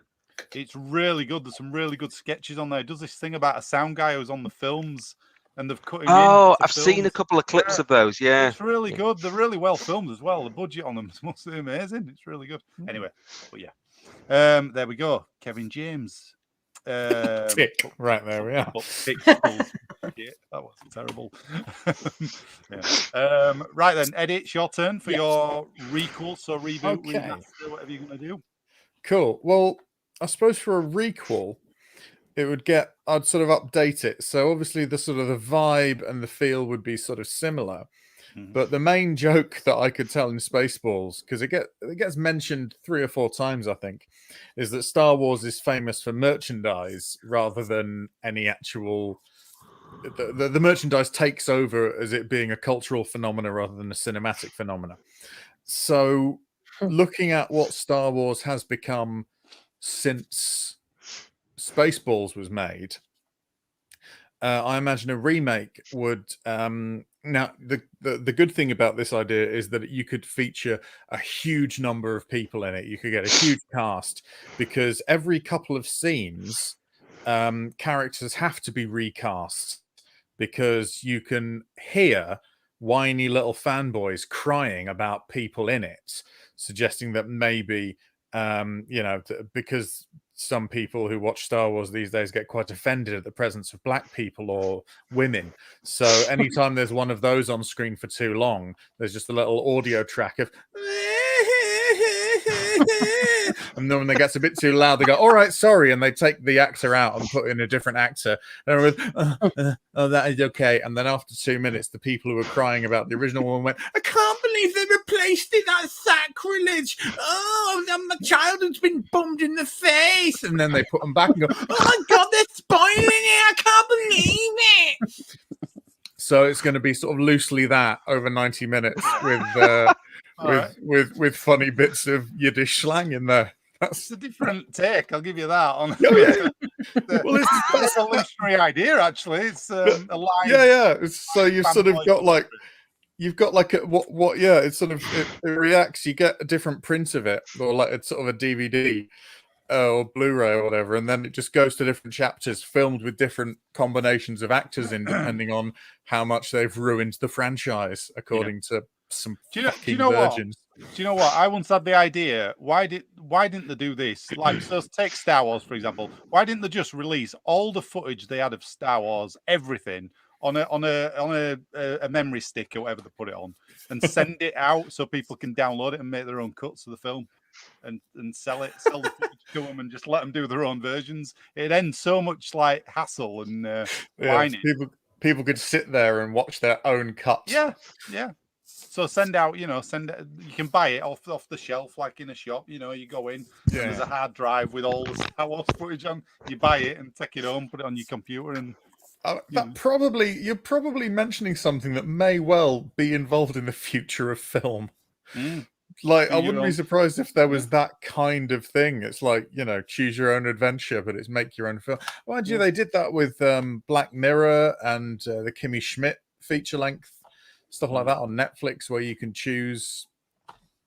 It's really good. There's some really good sketches on there. He does this thing about a sound guy who's on the films and they've cut him in. Oh, I've seen a couple of clips of those. Yeah. It's really good. They're really well filmed as well. The budget on them must be amazing. It's really good. Anyway, but yeah. There we go. Kevin James. Tick. Right, there we are. Yeah, that was terrible. Yeah. Right then, Eddie, it's your turn for your requel. So reboot, remaster, whatever you're going to do. Cool. Well, I suppose for a requel, I'd sort of update it. So obviously the sort of the vibe and the feel would be sort of similar. But the main joke that I could tell in Spaceballs, because it gets mentioned 3 or 4 times, I think, is that Star Wars is famous for merchandise rather than any actual. The merchandise takes over as it being a cultural phenomena rather than a cinematic phenomena. So, looking at what Star Wars has become since Spaceballs was made, I imagine a remake would. Now, the good thing about this idea is that you could feature a huge number of people in it. You could get a huge cast because every couple of scenes, characters have to be recast because you can hear whiny little fanboys crying about people in it, suggesting that maybe, because some people who watch Star Wars these days get quite offended at the presence of black people or women. So anytime there's one of those on screen for too long, there's just a little audio track of and then when it gets a bit too loud, they go, all right, sorry. And they take the actor out and put in a different actor. And with, oh, that is okay. And then after 2 minutes, the people who were crying about the original one went, I can't believe they replaced it. That's sacrilege. Oh, my child has been bombed in the face. And then they put them back and go, oh my God, they're spoiling it. I can't believe it. So it's going to be sort of loosely that over 90 minutes with funny bits of Yiddish slang in there. That's a different take. I'll give you that. On Well, it's a revolutionary idea, actually. It's a line. Yeah. So you've sort of got like what? Yeah, it's sort of it reacts. You get a different print of it, or like it's sort of a DVD or Blu-ray or whatever, and then it just goes to different chapters, filmed with different combinations of actors in, depending on how much they've ruined the franchise, according to some fucking virgins. Do you know what? I once had the idea. Why didn't they do this? Like, so take Star Wars, for example. Why didn't they just release all the footage they had of Star Wars, everything, on a memory stick or whatever they put it on, and send it out so people can download it and make their own cuts of the film, and sell the footage to them and just let them do their own versions? It ends so much like hassle and whining. People could sit there and watch their own cuts. Yeah. So send it. You can buy it off the shelf, like in a shop. You go in, and there's a hard drive with all the Star Wars footage on. You buy it and take it home, put it on your computer, and you're probably mentioning something that may well be involved in the future of film. Like, Do I your wouldn't be own- surprised if there was that kind of thing. It's like, you know, choose your own adventure, but it's make your own film. Mind you, Yeah. they did that with Black Mirror and the Kimmy Schmidt feature length, stuff like that on Netflix, where you can choose,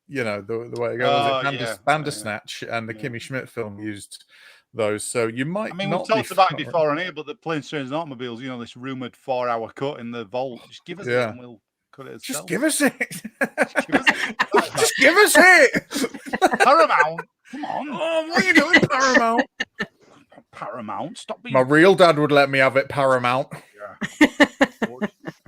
you know, the way it goes. Oh, Was it yeah. Bandersnatch and the Yeah. Kimmy Schmidt film used those. So you might I mean, we've not be talked about it far- before on here, but the Planes, Trains and Automobiles, you know, this rumoured 4-hour cut in the vault. Just give us it Yeah. and we'll cut it Just ourselves. give us it. Give us it. Just give us it. Paramount. Come on. Oh, what are you doing, Paramount? Paramount. Stop being. My real dad would let me have it, Paramount.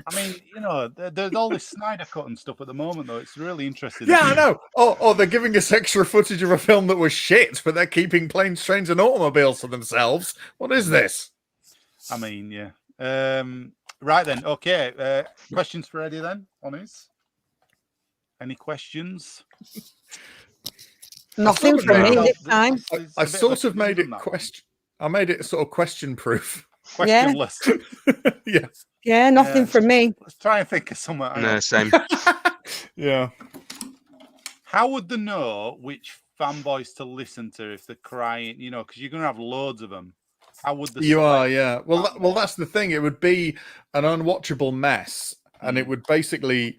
I mean, you know, there's all this Snyder cut and stuff at the moment, though. It's really interesting. Yeah, I know. Oh, they're giving us extra footage of a film that was shit, but they're keeping Planes, Trains, and Automobiles to themselves. What is this? I mean, yeah. Right then. Okay. Questions for Eddie then on his? Any questions? Nothing from me this time. I sort of made it question. I made it sort of question proof. Questionless. Yeah. Yeah, nothing from me. Let's try and think of somewhere. No, same. Yeah. How would they know which fanboys to listen to if they're crying? You know, because you're going to have loads of them. How would they? You are, select yeah. Well, that's the thing. It would be an unwatchable mess, and it would basically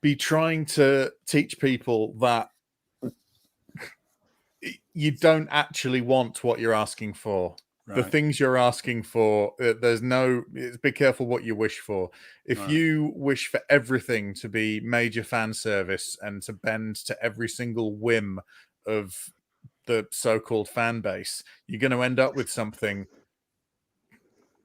be trying to teach people that you don't actually want what you're asking for. The Right. things you're asking for, there's no. Be careful what you wish for. If Right. you wish for everything to be major fan service and to bend to every single whim of the so-called fan base, you're going to end up with something.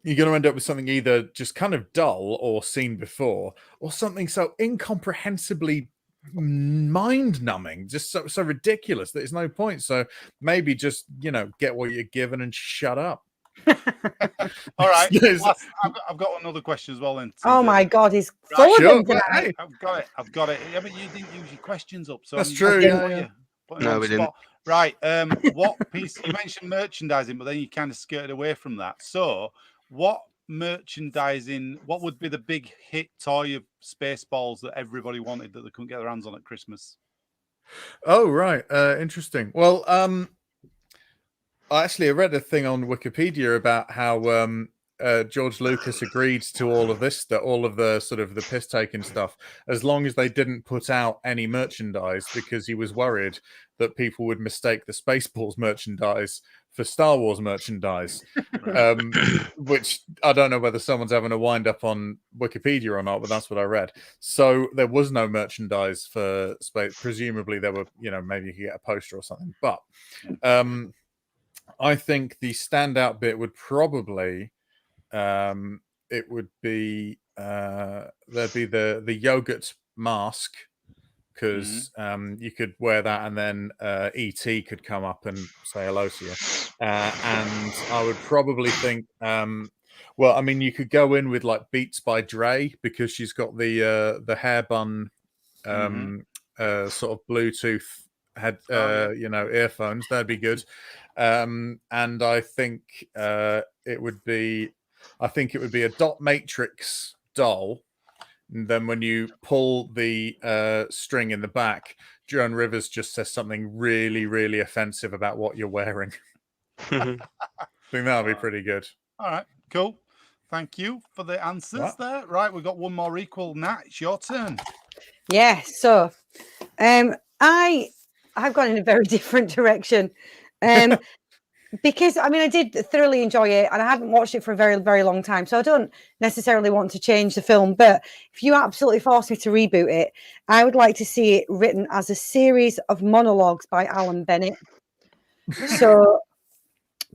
You're going to end up with something either just kind of dull or seen before, or something so incomprehensibly mind-numbing, just so ridiculous that there's no point. So maybe just, you know, get what you're given and shut up. All right. Yes. I've got another question as well. Then. Oh my God, he's Right, full sure, of them but tonight. hey, I've got it. Yeah, but you didn't use your questions up. So That's I'm true, just yeah, putting yeah. you- putting No, you on we the didn't. spot. Right. What piece you mentioned merchandising, but then you kind of skirted away from that. So what merchandising, what would be the big hit toy of Spaceballs that everybody wanted that they couldn't get their hands on at Christmas? Oh, right. Interesting. Well, I read a thing on Wikipedia about how George Lucas agreed to all of this, that all of the sort of the piss taking stuff, as long as they didn't put out any merchandise, because he was worried that people would mistake the Spaceballs merchandise for Star Wars merchandise. Which I don't know whether someone's having a wind up on Wikipedia or not, but that's what I read. So there was no merchandise for Space. Presumably there were, you know, maybe you could get a poster or something. But I think the standout bit would probably it would be there'd be the yogurt mask, because you could wear that and then ET could come up and say hello to you. And I would probably think, well, I mean, you could go in with like Beats by Dre, because she's got the hair bun sort of Bluetooth head, you know, earphones. That'd be good. And I think it would be a dot matrix doll. And then when you pull the string in the back, Joan Rivers just says something really, really offensive about what you're wearing. I think that would be pretty good. All right, cool. Thank you for the answers there. Right, we've got one more Requel. Nat, it's your turn. Yeah, so I've gone in a very different direction. Because I mean, I did thoroughly enjoy it, and I hadn't watched it for a very, very long time, so I don't necessarily want to change the film. But if you absolutely force me to reboot it, I would like to see it written as a series of monologues by Alan Bennett. So,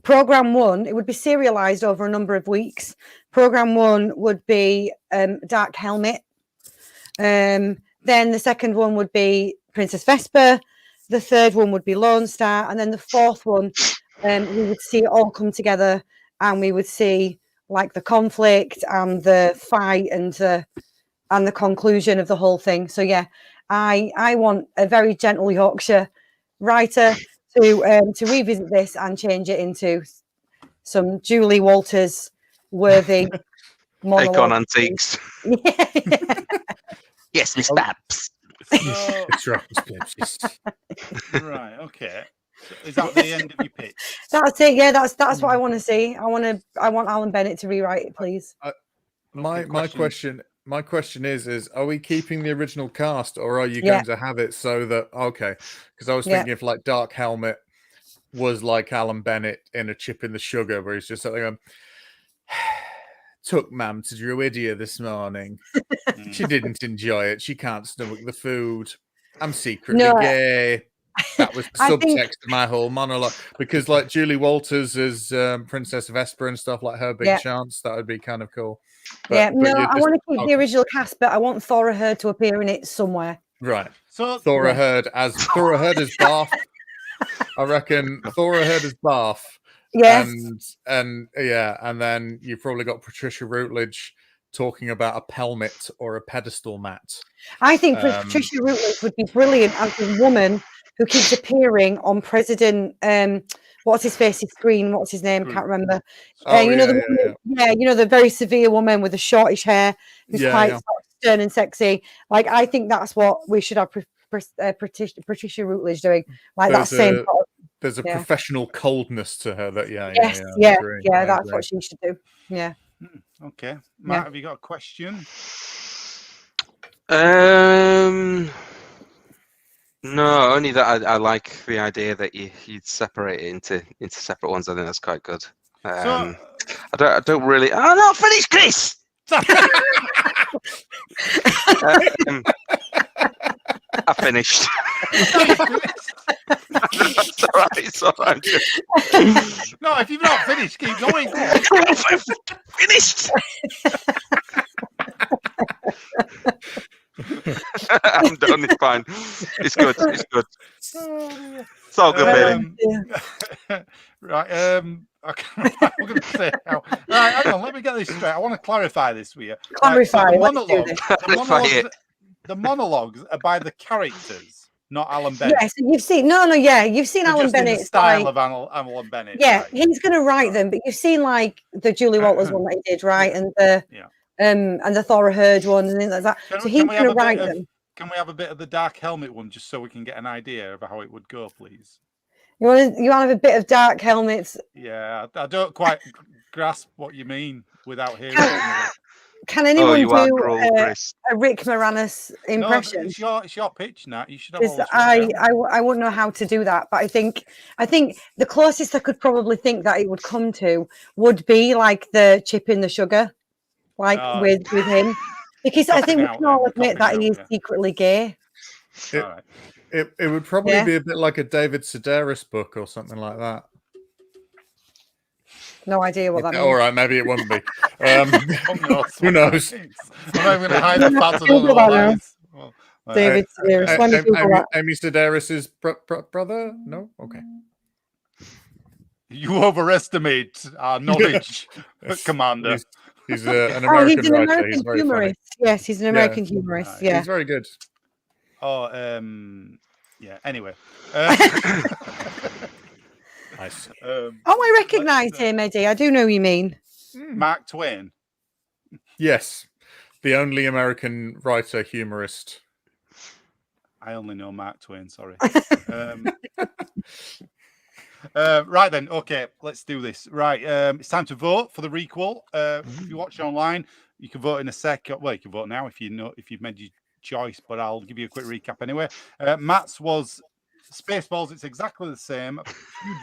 Program 1, it would be serialized over a number of weeks. Program 1 would be Dark Helmet. Then the second one would be Princess Vesper. The third one would be Lone Star, and then the fourth one. We would see it all come together, and we would see like the conflict and the fight and the conclusion of the whole thing. So yeah, I want a very gentle Yorkshire writer to revisit this and change it into some Julie Walters worthy monologue. Acorn Antiques. Yes, Miss Babs. So, It's right, okay. So is that the end of your pitch? That's it. Yeah, that's what I want to see. I want Alan Bennett to rewrite it, please. My question is are we keeping the original cast, or are you going to have it so that because I was thinking if like Dark Helmet was like Alan Bennett in A Chip in the Sugar, where he's just like took Mam to Druidia this morning. She didn't enjoy it. She can't stomach the food. I'm secretly gay. That was the subtext of my whole monologue. Because like Julie Walters as Princess of Esper and stuff, like her big chance, that would be kind of cool. But, I want to keep the original cast, but I want Thora Hird to appear in it somewhere. Right. So Thora Hird as Barf. I reckon Thora Hird as Barf. Yes. And then you've probably got Patricia Routledge talking about a pelmet or a pedestal mat. I think Patricia Routledge would be brilliant as a woman who keeps appearing on President what's his face, his screen, what's his name? Can't remember. The very severe woman with the shortish hair who's quite stern and sexy. Like, I think that's what we should have Patricia Routledge doing. Like that same. There's a professional coldness to her that that's what she should do. Yeah. Okay, Matt, have you got a question? No, only that I like the idea that you'd separate it into separate ones. I think that's quite good. I don't really. I'm not finished, Chris. I finished. It's all right. No, if you've not finished, keep going. Finished. I'm done. It's fine. It's good. It's good. It's all good, baby. Right. I can't remember what I'm going to say now. Right, hang on. Let me get this straight. I want to clarify this with you. Clarify. Right, the monologues are by the characters, not Alan Bennett. Yes, you've seen. You've seen Alan Bennett. The style of Alan Bennett. Yeah, right. He's going to write them, but you've seen like the Julie Walters one that he did, right? And the Thora Hird one and things like that. So he's going to write them. Can we have a bit of the Dark Helmet one just so we can get an idea of how it would go, please? You want to have a bit of Dark Helmets? Yeah, I don't quite grasp what you mean without hearing it. Can anyone do a Rick Moranis impression? No, it's your pitch, Nat. You should have. I wouldn't know how to do that, but I think the closest I could probably think that it would come to would be like the Chip in the Sugar, with him, because I think we can all admit that he is secretly gay. It would probably be a bit like a David Sedaris book or something like that. No idea what that means. All right, maybe it won't be. Who knows? I'm not going to hide the facts of all the lies. David Sedaris. Amy Sedaris' brother? No? Okay. You overestimate our knowledge, Commander. He's an American writer. He's very humorist. Funny. Yes, he's an American humorist. Yeah. He's very good. Anyway. Nice. I recognise him, Eddie. I do know who you mean. Mark Twain. Yes. The only American writer, humorist. I only know Mark Twain, sorry. Right then, okay, let's do this. Right, it's time to vote for the Requel. If you watch online, you can vote in a sec. Well, you can vote now if you've made your choice, but I'll give you a quick recap anyway. Matt's was Spaceballs. It's exactly the same.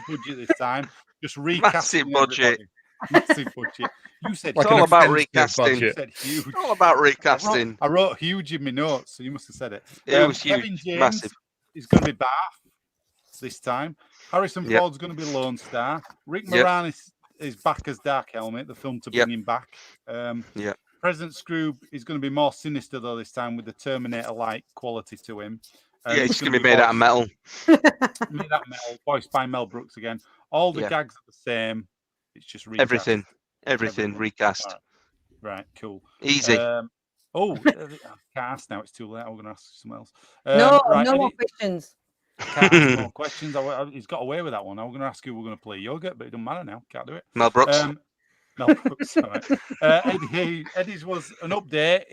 Huge budget this time. Just recasting. Massive budget. You said it's all about recasting. You said huge. It's all about recasting. I wrote huge in my notes, so you must have said it. It was huge. Kevin James Massive. is going to be Barf this time. Harrison Ford's going to be Lone Star. Rick Moranis is back as Dark Helmet, the film to bring him back. President Scrooge is going to be more sinister, though, this time with the Terminator-like quality to him. It's going to be made out of metal. Made out of metal, voiced by Mel Brooks again. All the gags are the same. It's just recast. Everything recast. Right, cool. Easy. I can't ask now. It's too late. I'm going to ask someone else. No more questions. Can't ask more questions. He's got away with that one. I was going to ask who we're going to play yogurt, but it doesn't matter now. Can't do it. Mel Brooks. Mel Brooks. All right. Eddie's was an update.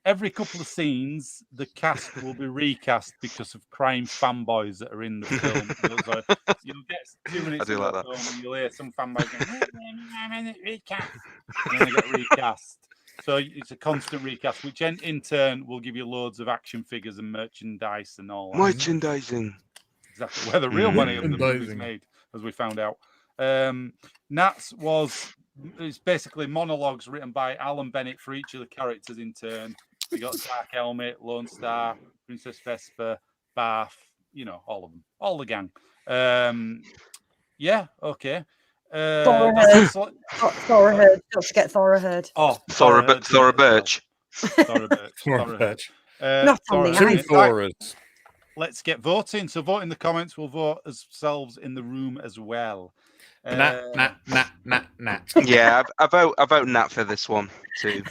every couple of scenes, the cast will be recast because of crying fanboys that are in the film. So you'll get 2 minutes do of like the that. film and you'll hear some fanboys going, recast. And then they get recast. So it's a constant recast, which in turn will give you loads of action figures and merchandise and all that. Merchandising. Exactly where the real money of the movie's Merchandising. made, as we found out. Nats it's basically monologues written by Alan Bennett for each of the characters in turn. We got Dark Helmet, Lone Star, Princess Vesper, Bath, all of them, all the gang. Yeah, okay. Thora Thora Heard. Don't forget Thora Heard. Oh, Thora Birch. Thora Birch. Thora Birch. Not on the Two ice. Thoras. Let's get voting. So vote in the comments. We'll vote ourselves in the room as well. Nat. Yeah, I vote Nat for this one too.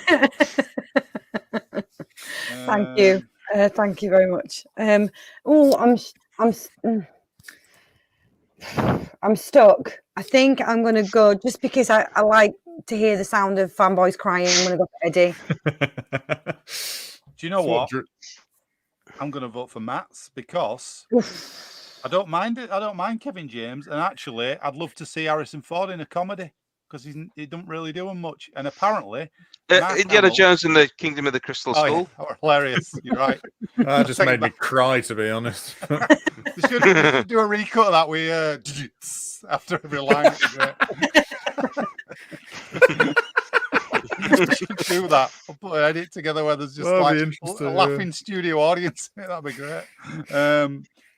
Thank you. Thank you very much. I'm stuck. I think I'm going to go just because I like to hear the sound of fanboys crying. I'm going to go for Eddie. Do you know what? I'm going to vote for Matt's because I don't mind it. I don't mind Kevin James, and actually, I'd love to see Harrison Ford in a comedy because he don't really do them much. And apparently, Indiana Jones and the Kingdom of the Crystal Skull. Yeah, hilarious. You're right. That just made me cry, to be honest. They should do a recut of that with after every line. Should do that. I'll put an edit together where there's just a laughing studio audience. That'd be great.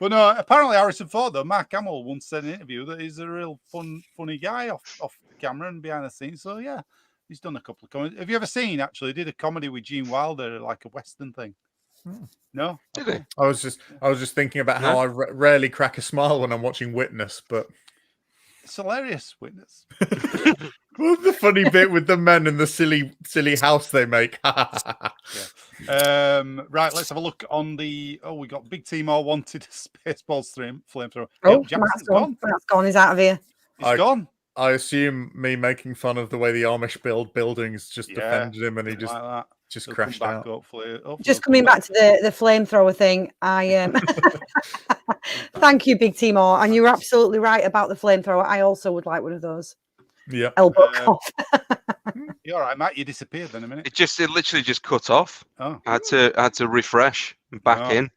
But no, apparently Harrison Ford, though, Mark Hamill once said in an interview that he's a real funny guy off the camera and behind the scenes. So yeah, he's done a couple of comedies. Have you ever seen? Actually, did a comedy with Gene Wilder, like a Western thing. No, did he? I was just thinking about how I rarely crack a smile when I'm watching Witness, but it's hilarious. Witness. What's the funny bit with the men and the silly house they make? Yeah. Right, let's have a look on the. Oh, we got Big Timor wanted Spaceballs flamethrower. Oh, Jackson's gone. Matt's gone. He's out of here. He's gone. I assume me making fun of the way the Amish build buildings just defended him, and he just like just crashed out. Hopefully just coming back to the flamethrower thing. I thank you, Big Timor, and you're absolutely right about the flamethrower. I also would like one of those. Yeah. Elbow cough. You all right, Matt? You disappeared then a minute. It literally just cut off. Oh. I had to refresh and back in.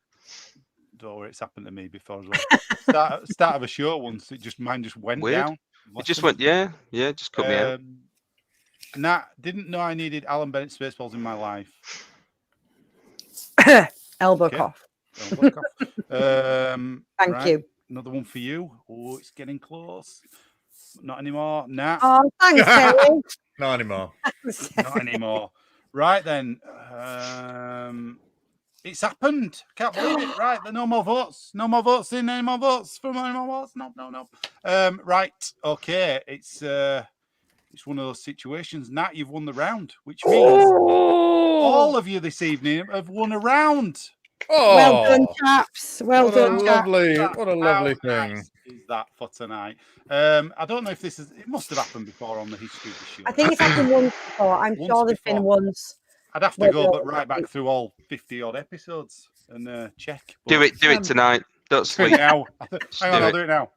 Don't worry, it's happened to me before as well. Start of a show once, mine just went down. It just went, just cut me out. Nat, didn't know I needed Alan Bennett Spaceballs in my life. Elbow cough. Elbow cough. Thank you. Another one for you. Oh, it's getting close. Not anymore. Nah. Oh, thanks, Terry. Not anymore. Not anymore. Right then. It's happened. Can't believe it. Right. There are no more votes. No more votes in. Any more votes? For any more votes? No. Right. Okay. It's one of those situations. Nat, you've won the round, which means all of you this evening have won a round. Oh, well done, chaps. Well done, chaps. What a lovely thing. Nice is that for tonight? I don't know if this is. It must have happened before on the history of the show. I think it's happened once before. I'm sure there's been once. I'd have to go, but right back through all 50 odd episodes and check. Do it tonight. Don't sleep now. Hang on, I'll do it now.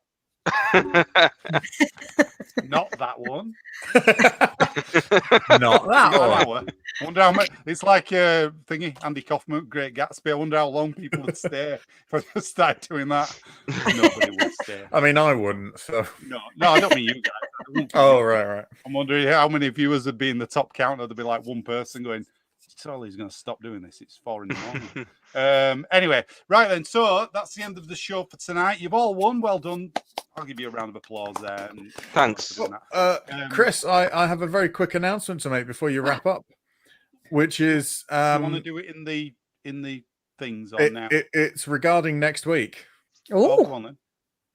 Not that one. Not that one. I wonder how much. It's like thingy, Andy Kaufman, Great Gatsby. I wonder how long people would stay if I just started doing that. Nobody would stay. I mean, I wouldn't. So no, I don't mean you guys. Oh, right. I'm wondering how many viewers would be in the top counter. There'd be like one person going, Charlie's going to stop doing this. It's 4 a.m. Anyway, right then. So that's the end of the show for tonight. You've all won. Well done. I'll give you a round of applause there. Thanks. Chris, I have a very quick announcement to make before you wrap up, which is you want to do it in the things on now? It's regarding next week. Oh, go on then.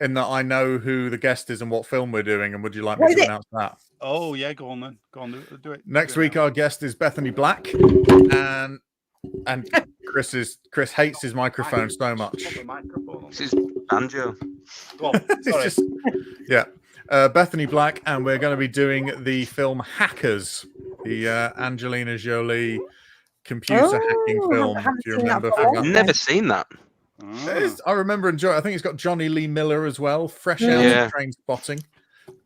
In that I know who the guest is and what film we're doing, and would you like me to announce that? Oh yeah, go on then. Go on, do it. Next week, our guest is Bethany Black, and Chris hates his microphone so much. This is banjo. Go on, Bethany Black, and we're going to be doing the film Hackers, the Angelina Jolie computer hacking Oh, film. haven't If you seen that remember for a from long that. Never seen that. I remember enjoying. I think it's got Johnny Lee Miller as well, fresh out Yeah. of Train Spotting.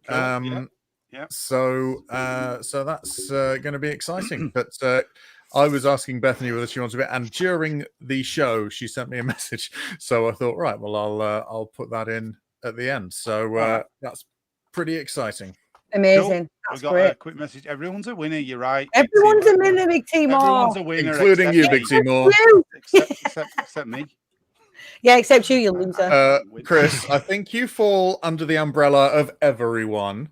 Cool. Yeah. So that's going to be exciting. But I was asking Bethany whether she wants to be, and during the show, she sent me a message. So I thought, right, well, I'll put that in at the end. So that's pretty exciting. Amazing. We That's got great. a quick message. Everyone's a winner. You're right. Everyone's a winner, Big Timor. Everyone's a winner, Including you, Big Timor. except me. Yeah, except you loser. Chris, I think you fall under the umbrella of everyone.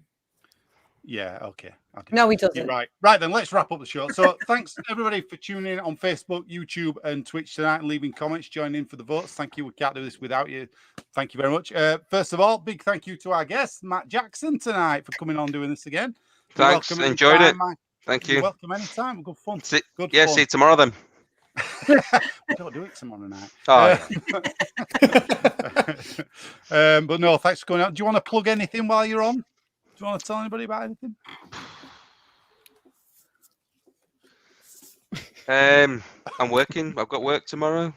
Yeah, okay. No, he doesn't. You're right. Right, then let's wrap up the show. So thanks everybody for tuning in on Facebook, YouTube, and Twitch tonight and leaving comments, joining in for the votes. Thank you. We can't do this without you. Thank you very much. First of all, big thank you to our guest, Matt Jackson, tonight for coming on doing this again. Thanks. Enjoyed it. Thank you. You're welcome anytime. Good fun. See fun. you tomorrow then. We don't do it tomorrow night. Oh, but no, thanks for coming out. Do you want to plug anything while you're on? Do you want to tell anybody about anything? I'm working. I've got work tomorrow.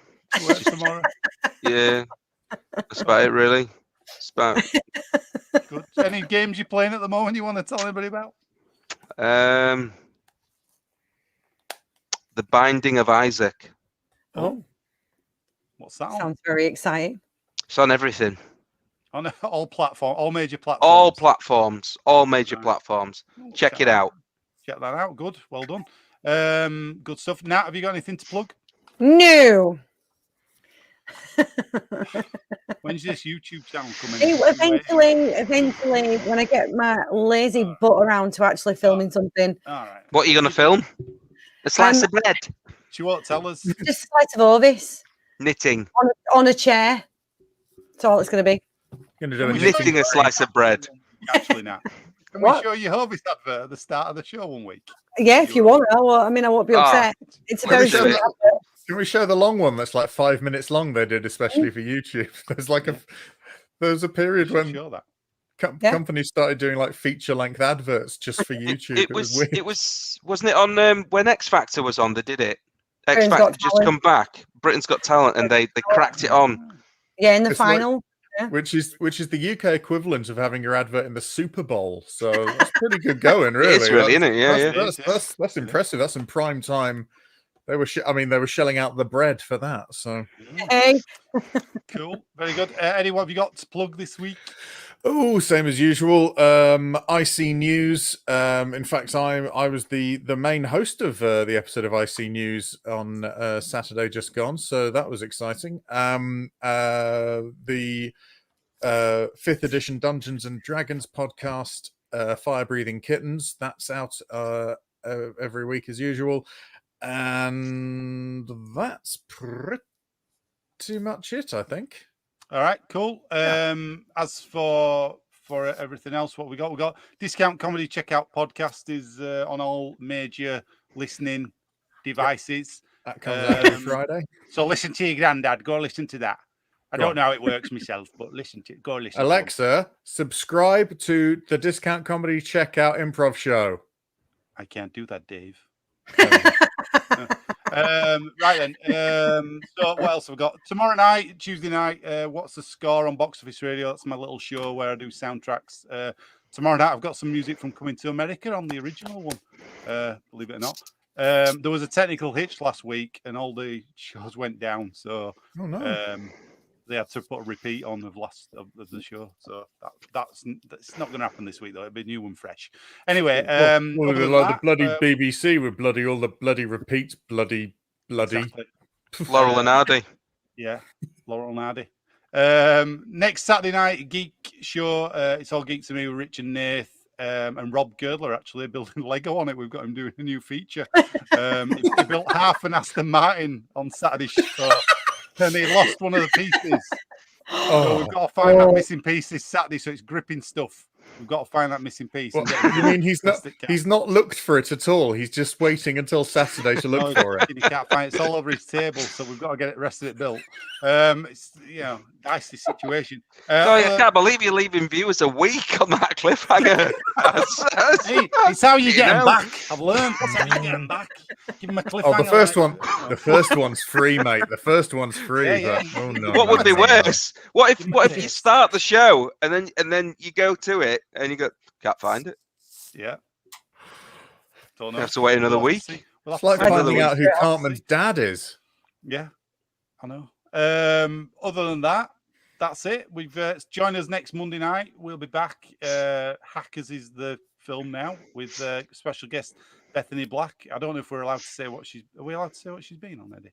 Work tomorrow. Yeah, that's about it, really. It's about Good. Any games you're playing at the moment you want to tell anybody about? The Binding of Isaac. Oh, What's that on? sounds very exciting. It's on everything. On all platforms, all major platforms. All platforms, all major platforms. Check it out. Check that out. Good. Well done. Good stuff. Nat, have you got anything to plug? No. When's this YouTube channel coming? Eventually, when I get my lazy butt around to actually filming something. All right. What are you going to film? A slice of bread. She won't tell us. Just a slice of Ovis Knitting. on a chair. That's all it's going to be. Going to do Knitting a slice of bread. Actually, Nat. Can we show you Hovis advert at the start of the show one week? Yeah, if you want. I won't be upset. It's a very short advert. Can we show the long one that's like 5 minutes long? They did especially for YouTube. There's a period when companies started doing like feature length adverts just for YouTube. It was weird. Wasn't it on when X Factor was on? They did it. X Britain's Factor just come back. Britain's Got Talent, and they cracked it on. Yeah, in the final. Which is the UK equivalent of having your advert in the Super Bowl. So that's pretty good going, really. It's really, isn't it? Yeah, that's impressive. That's in prime time. They were shelling out the bread for that. So Hey. Cool, very good. Eddie, what have you got to plug this week? Oh, same as usual. IC News. In fact, I was the main host of the episode of IC News on Saturday just gone, so that was exciting. The 5th edition Dungeons and Dragons podcast, Fire Breathing Kittens. That's out every week as usual, and that's pretty much it, I think. All right, cool. As for everything else, what we got Discount Comedy Checkout podcast is on all major listening devices. That comes out every Friday. So listen to your granddad. Go listen to that. I don't know how it works myself, but listen to it. Go listen. Alexa, subscribe to the Discount Comedy Checkout Improv Show. I can't do that, Dave. Right then. So what else have we got? Tomorrow night, Tuesday night, What's the Score on Box Office Radio? That's my little show where I do soundtracks. Tomorrow night, I've got some music from Coming to America on the original one, believe it or not. There was a technical hitch last week and all the shows went down. So they had to put a repeat on of the show. So that's not going to happen this week, though. It'll be new and fresh. Anyway, the bloody BBC with all the bloody repeats, bloody. Exactly. Laurel and Hardy. Yeah, Laurel and Hardy. Next Saturday night, Geek Show. It's All Geek to Me with Rich and Nath. And Rob Girdler actually building Lego on it. We've got him doing a new feature. He built half an Aston Martin on Saturday show. And he lost one of the pieces. So we've got to find that missing piece this Saturday. So it's gripping stuff. We've got to find that missing piece. You mean he's not looked for it at all? He's just waiting until Saturday to look for it. He can't find it. It's all over his table, so we've got to get the rest of it built. It's dicey situation. I can't believe you're leaving viewers a week on that cliffhanger. Hey, it's how you You get them know. back. I've learned. It's how you get them back. Give them a cliffhanger. Oh, the first like, one. The first one's free, mate. The first one's free. Yeah, But, oh no. What no, would be no, no. worse? What Give 'em if a you taste. start the show and then you go to it and you go, can't find it. Yeah. Don't know. You have to wait another We'll have to week. see. We'll have It's like to see. finding week. out who Cartman's dad is. Yeah, I know. Other than that, that's it. We've join us next Monday night. We'll be back. Hackers is the film now with special guest Bethany Black. I don't know if we're allowed to say what she's. Are we allowed to say what she's been on, Eddie?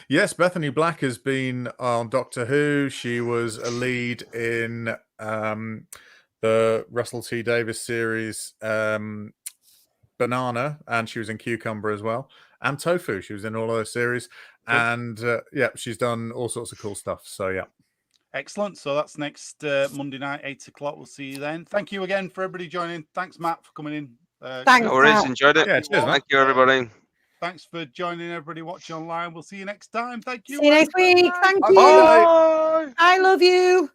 Yes, Bethany Black has been on Doctor Who. She was a lead in the Russell T Davies series Banana, and she was in Cucumber as well, and Tofu. She was in all of those series, Cool. and yeah, she's done all sorts of cool stuff. So yeah. Excellent. So that's next Monday night, 8 o'clock. We'll see you then. Thank you again for everybody joining. Thanks, Matt, for coming in. Thanks, No worries. Matt. Enjoyed it. Yeah, cheers, man. Thank you, everybody. Thanks for joining everybody watching online. We'll see you next time. Thank you. See you next week. Thank you. Bye. I love you.